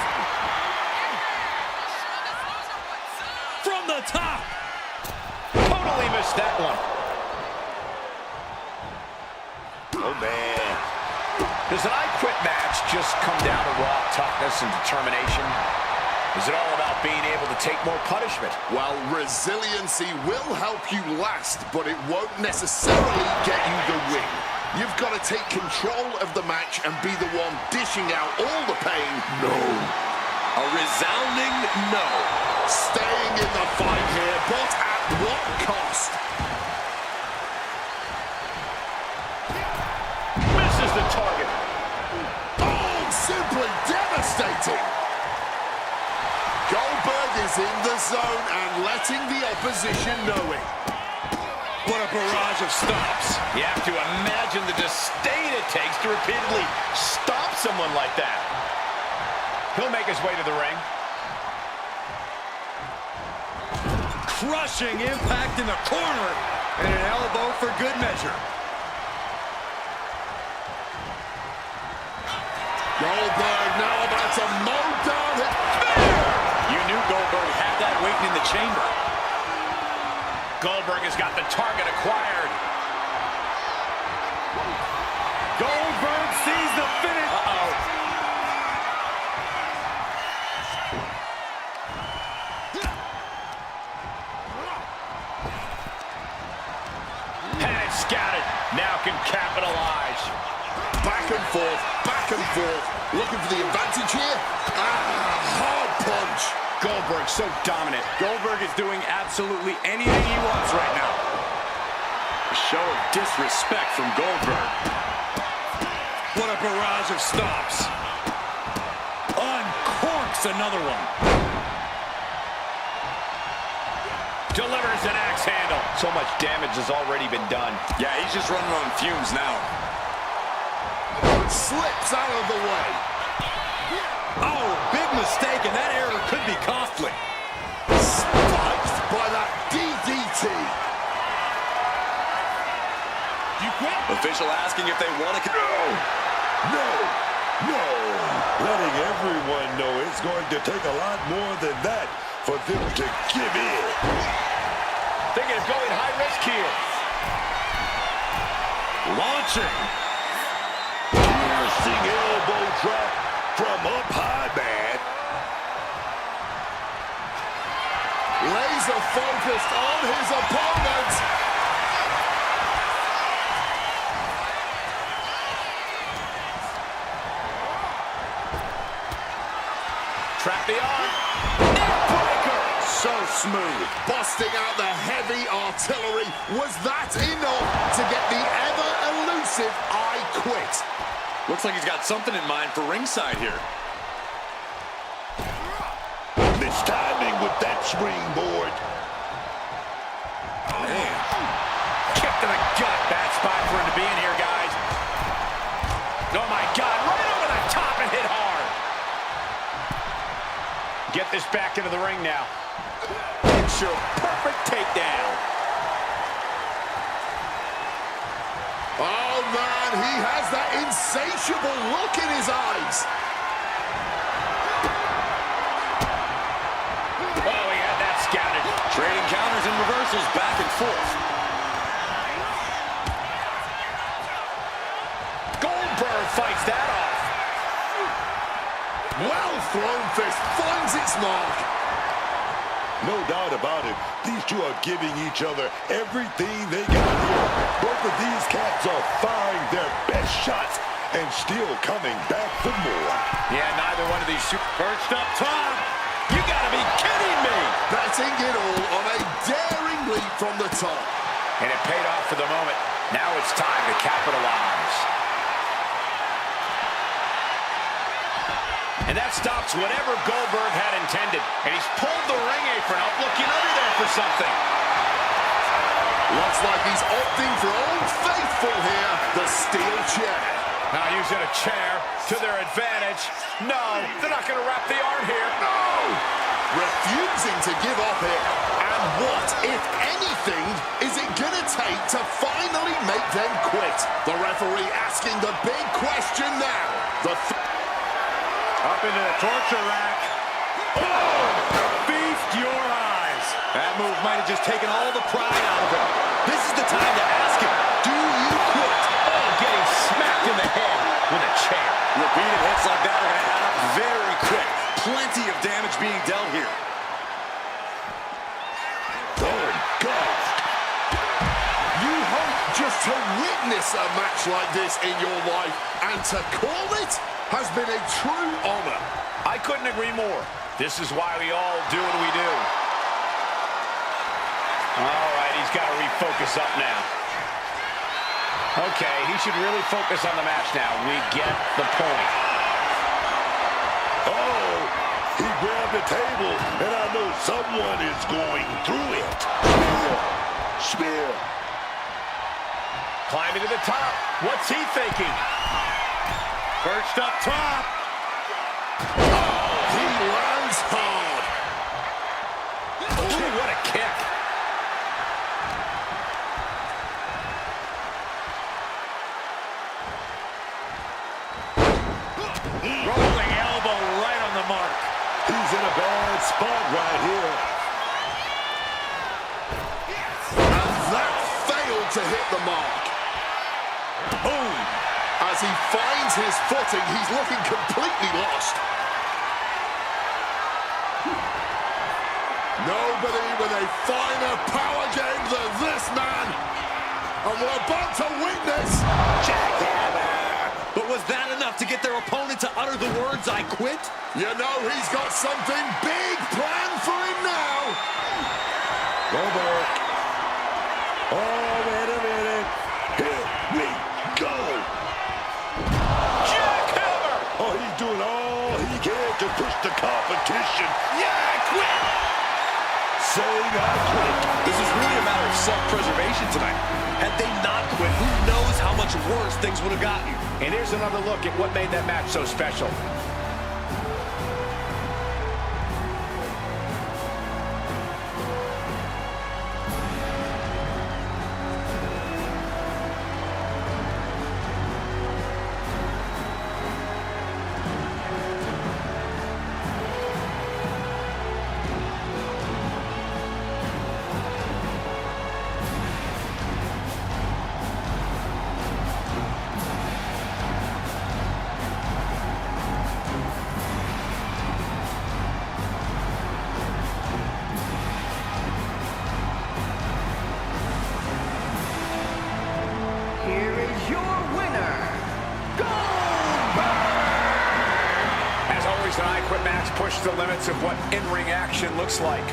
[SPEAKER 3] From the top.
[SPEAKER 2] Totally missed that one.
[SPEAKER 6] Oh man.
[SPEAKER 2] Does an I Quit match just come down to raw toughness and determination? Is it all about being able to take more punishment?
[SPEAKER 4] Well, resiliency will help you last, but it won't necessarily get you the win. You've got to take control of the match and be the one dishing out all the pain. No.
[SPEAKER 3] A resounding no.
[SPEAKER 4] Staying in the fight here, but at what cost?
[SPEAKER 2] Misses the target.
[SPEAKER 4] Oh, simply devastating. Goldberg is in the zone and letting the opposition know it.
[SPEAKER 3] What a barrage of stops.
[SPEAKER 2] You have to imagine the disdain it takes to repeatedly stop someone like that. He'll make his way to the ring.
[SPEAKER 3] Crushing impact in the corner. And an elbow for good measure.
[SPEAKER 4] Goldberg now about to mow down it.
[SPEAKER 2] You knew Goldberg had that waiting in the chamber. Goldberg has got the target acquired.
[SPEAKER 3] Goldberg sees the finish.
[SPEAKER 2] Uh-oh. Had it scouted. Now can capitalize.
[SPEAKER 4] Back and forth, looking for the advantage here. Hard punch.
[SPEAKER 2] Goldberg so dominant.
[SPEAKER 3] Goldberg is doing absolutely anything he wants right now. A show of disrespect from Goldberg. What a barrage of stops. Uncorks another one.
[SPEAKER 2] Delivers an axe handle. So much damage has already been done.
[SPEAKER 3] Yeah, he's just running on fumes now.
[SPEAKER 4] Slips out of the way.
[SPEAKER 3] Oh, big mistake, and that error could be costly.
[SPEAKER 4] Spiked by that DDT.
[SPEAKER 3] You quit? Official asking if they want to...
[SPEAKER 6] No. Letting everyone know it's going to take a lot more than that for them to give in.
[SPEAKER 2] Thinking of going high risk here.
[SPEAKER 3] Launching.
[SPEAKER 6] Piercing elbow drop from up high, man.
[SPEAKER 4] Laser focused on his opponent.
[SPEAKER 2] trap the arm. Neckbreaker.
[SPEAKER 4] So smooth. Busting out the heavy artillery. Was that enough to get the ever-elusive I Quit?
[SPEAKER 3] Looks like he's got something in mind for ringside here.
[SPEAKER 6] Mistiming with that springboard.
[SPEAKER 3] Man.
[SPEAKER 2] Kick to the gut. Bad spot for him to be in here, guys. Oh, my God. Right over the top and hit hard. Get this back into the ring now. Picture perfect takedown.
[SPEAKER 4] Oh, man, he has that insatiable look in his eyes.
[SPEAKER 2] Oh, he had that scouted.
[SPEAKER 3] Trading counters and reversals back and forth.
[SPEAKER 2] Goldberg fights that off.
[SPEAKER 4] Well thrown fist finds its mark.
[SPEAKER 6] No doubt about it. These two are giving each other everything they got here. Both of these cats are firing their best shots and still coming back for more.
[SPEAKER 2] Yeah, neither one of these perched up top. You gotta be kidding me.
[SPEAKER 4] Betting it all on a daring leap from the top.
[SPEAKER 2] And it paid off for the moment. Now it's time to capitalize. And that stops whatever Goldberg had intended. And he's pulled the ring apron up, looking under there for something.
[SPEAKER 4] Looks like he's opting for Old Faithful here, the steel chair.
[SPEAKER 2] Now using a chair to their advantage. No, they're not going to wrap the arm here.
[SPEAKER 4] No! Refusing to give up here. And what, if anything, is it going to take to finally make them quit? The referee asking the big question now.
[SPEAKER 2] Up into the torture rack. Oh! Feast your eyes.
[SPEAKER 3] That move might have just taken all the pride out of him. This is the time to ask him, do you quit?
[SPEAKER 2] Oh, getting smacked in the head with a chair.
[SPEAKER 3] Repeated hits like that are going to add up very quick. Plenty of damage being dealt here.
[SPEAKER 6] Oh, God.
[SPEAKER 4] You hope just to witness a match like this in your life, and to call it has been a true honor.
[SPEAKER 2] I couldn't agree more. This is why we all do what we do. All right, he's got to refocus up now. Okay, he should really focus on the match now. We get the point.
[SPEAKER 6] Oh, he grabbed the table, and I know someone is going through it. Spear.
[SPEAKER 2] Climbing to the top. What's he thinking? Perched up top.
[SPEAKER 4] He lands hard.
[SPEAKER 2] Oh, what a kick. Rolling elbow right on the mark.
[SPEAKER 6] He's in a bad spot right here.
[SPEAKER 4] And that failed to hit the mark.
[SPEAKER 2] Boom.
[SPEAKER 4] As he finds his footing, he's looking completely lost. Nobody with a finer power game than this man. And we're about to witness
[SPEAKER 3] Jackhammer. But was that enough to get their opponent to utter the words, I quit?
[SPEAKER 4] You know he's got something big planned for him now.
[SPEAKER 6] Goldberg. Oh, wait a minute. Here we go.
[SPEAKER 2] Jackhammer.
[SPEAKER 6] Oh, he's doing all he can to push the competition.
[SPEAKER 2] Yeah, I quit.
[SPEAKER 6] Saying I quit.
[SPEAKER 3] This is really a matter of self-preservation tonight. Had they not quit, who knows how much worse things would have gotten.
[SPEAKER 2] And here's another look at what made that match so special. push the limits of what in-ring action looks like.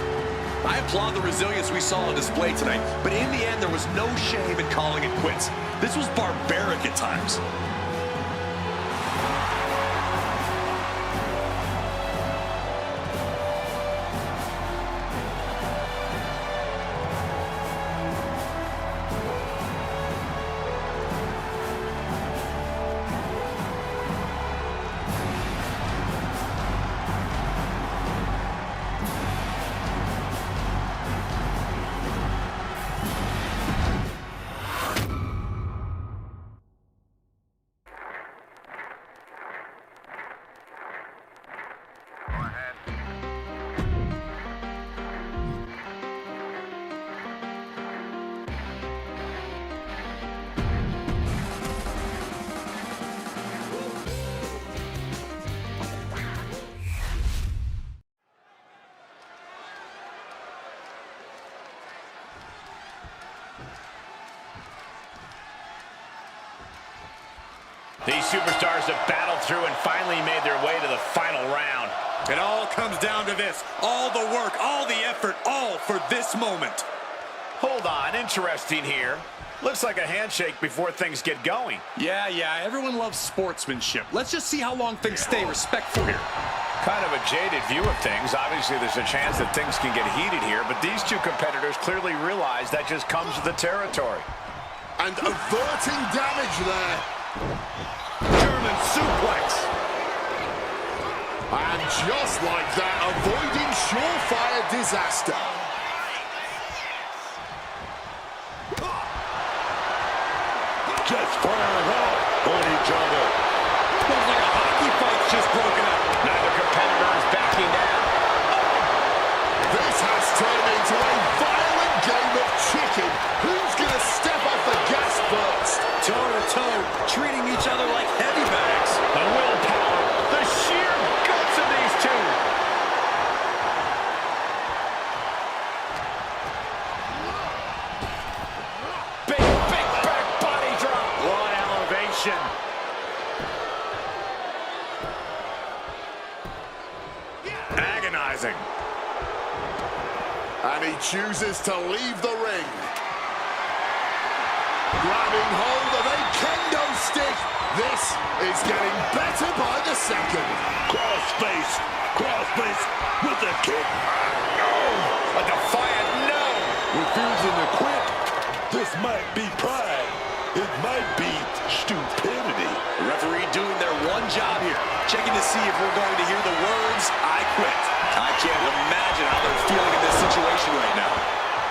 [SPEAKER 3] I applaud the resilience we saw on display tonight, but in the end, there was no shame in calling it quits. This was barbaric at times.
[SPEAKER 2] These superstars have battled through and finally made their way to the final round.
[SPEAKER 3] It all comes down to this. All the work, all the effort, all for this moment.
[SPEAKER 2] Hold on, interesting here. Looks like a handshake before things get going.
[SPEAKER 3] Yeah, everyone loves sportsmanship. Let's just see how long things stay respectful here.
[SPEAKER 2] Kind of a jaded view of things. Obviously, there's a chance that things can get heated here, but these two competitors clearly realize that just comes with the territory.
[SPEAKER 4] And averting damage there.
[SPEAKER 3] German suplex.
[SPEAKER 4] And just like that, avoiding surefire disaster.
[SPEAKER 6] Just firing off on each other.
[SPEAKER 3] Looks like a hockey fight's just broken up.
[SPEAKER 2] Neither competitor is backing down.
[SPEAKER 4] This has turned into a violent game of chicken. Who's going to step off the gas first?
[SPEAKER 3] Toe-to-toe, treating each other like heavy bags.
[SPEAKER 2] The willpower, the sheer guts of these two. Big back body drop. What elevation.
[SPEAKER 3] Agonizing.
[SPEAKER 4] And he chooses to leave the ring. Grabbing hold of a kendo stick. This is getting better by the second.
[SPEAKER 6] Crossface with a kick.
[SPEAKER 2] A defiant no.
[SPEAKER 6] Refusing to quit. This might be pride. It might be stupidity.
[SPEAKER 3] The referee doing their one job here, checking to see if we're going to hear the words, "I quit." I can't imagine how they're feeling in this situation right now.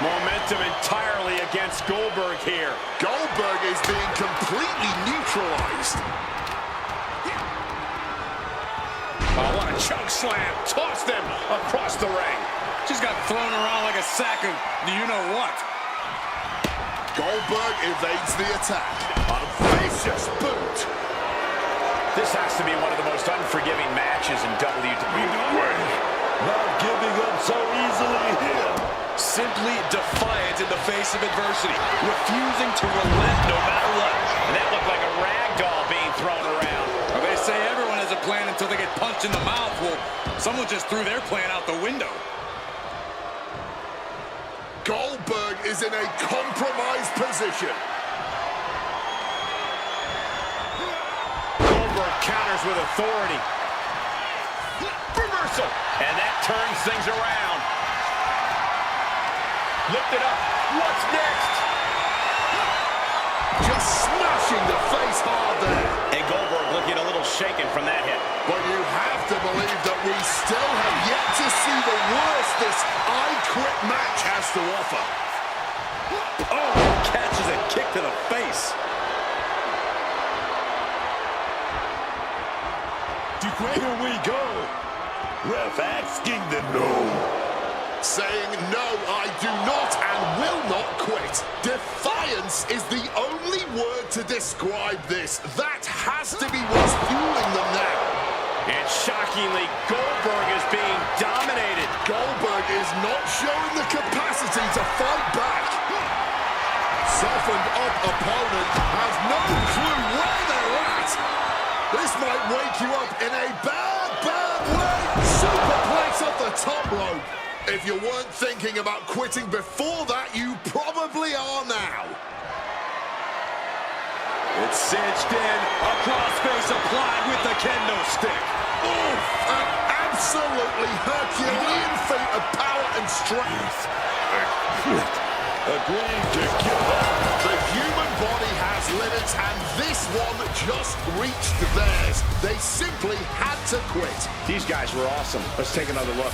[SPEAKER 2] Momentum entirely against Goldberg here.
[SPEAKER 4] Goldberg is being completely neutralized.
[SPEAKER 2] Oh, what a choke slam. Tossed him across the ring.
[SPEAKER 3] Just got thrown around like a sack of you-know-what.
[SPEAKER 4] Goldberg evades the attack. A vicious boot.
[SPEAKER 2] This has to be one of the most unforgiving matches in WWE.
[SPEAKER 6] Not giving up so easily here.
[SPEAKER 3] Simply defiant in the face of adversity, refusing to relent no matter what.
[SPEAKER 2] And that looked like a rag doll being thrown around.
[SPEAKER 3] Well, they say everyone has a plan until they get punched in the mouth. Well, someone just threw their plan out the window.
[SPEAKER 4] Goldberg is in a compromised position.
[SPEAKER 2] Goldberg counters with authority. Reversal. And that turns things around. Lifted up. What's next?
[SPEAKER 4] Just smashing the face hard there.
[SPEAKER 2] And Goldberg looking a little shaken from that hit.
[SPEAKER 4] But you have to believe that we still have yet to see the worst this I Quit match has to offer.
[SPEAKER 3] Oh, catches a kick to the face.
[SPEAKER 6] Here we go. Ref asking the no.
[SPEAKER 4] Saying, no, I do not and will not quit. Defiance is the only word to describe this. That has to be what's fueling them now.
[SPEAKER 2] And shockingly, Goldberg is being dominated.
[SPEAKER 4] Goldberg is not showing the capacity to fight back. Softened up opponent has no clue where they're at. This might wake you up in a bad, bad way. Super blow. If you weren't thinking about quitting before that, you probably are now.
[SPEAKER 3] It's cinched in, a crossface applied with the kendo stick.
[SPEAKER 4] Oof, an absolutely Herculean feat of power and strength.
[SPEAKER 6] Agreeing to give up.
[SPEAKER 4] The human body has limits, and this one just reached theirs. They simply had to quit.
[SPEAKER 2] These guys were awesome. Let's take another look.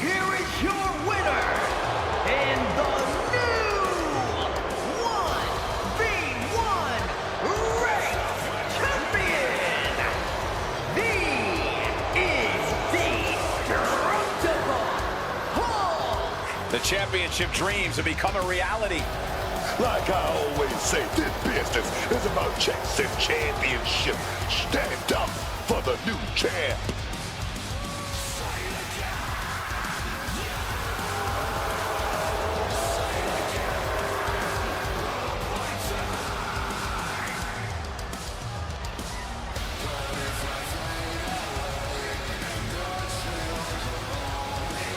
[SPEAKER 5] Here is your winner, and the new 1v1 ranked champion, the indestructible Hulk.
[SPEAKER 2] The championship dreams have become a reality.
[SPEAKER 6] Like I always say, this business is about chasing championship. Stand up for the new champ.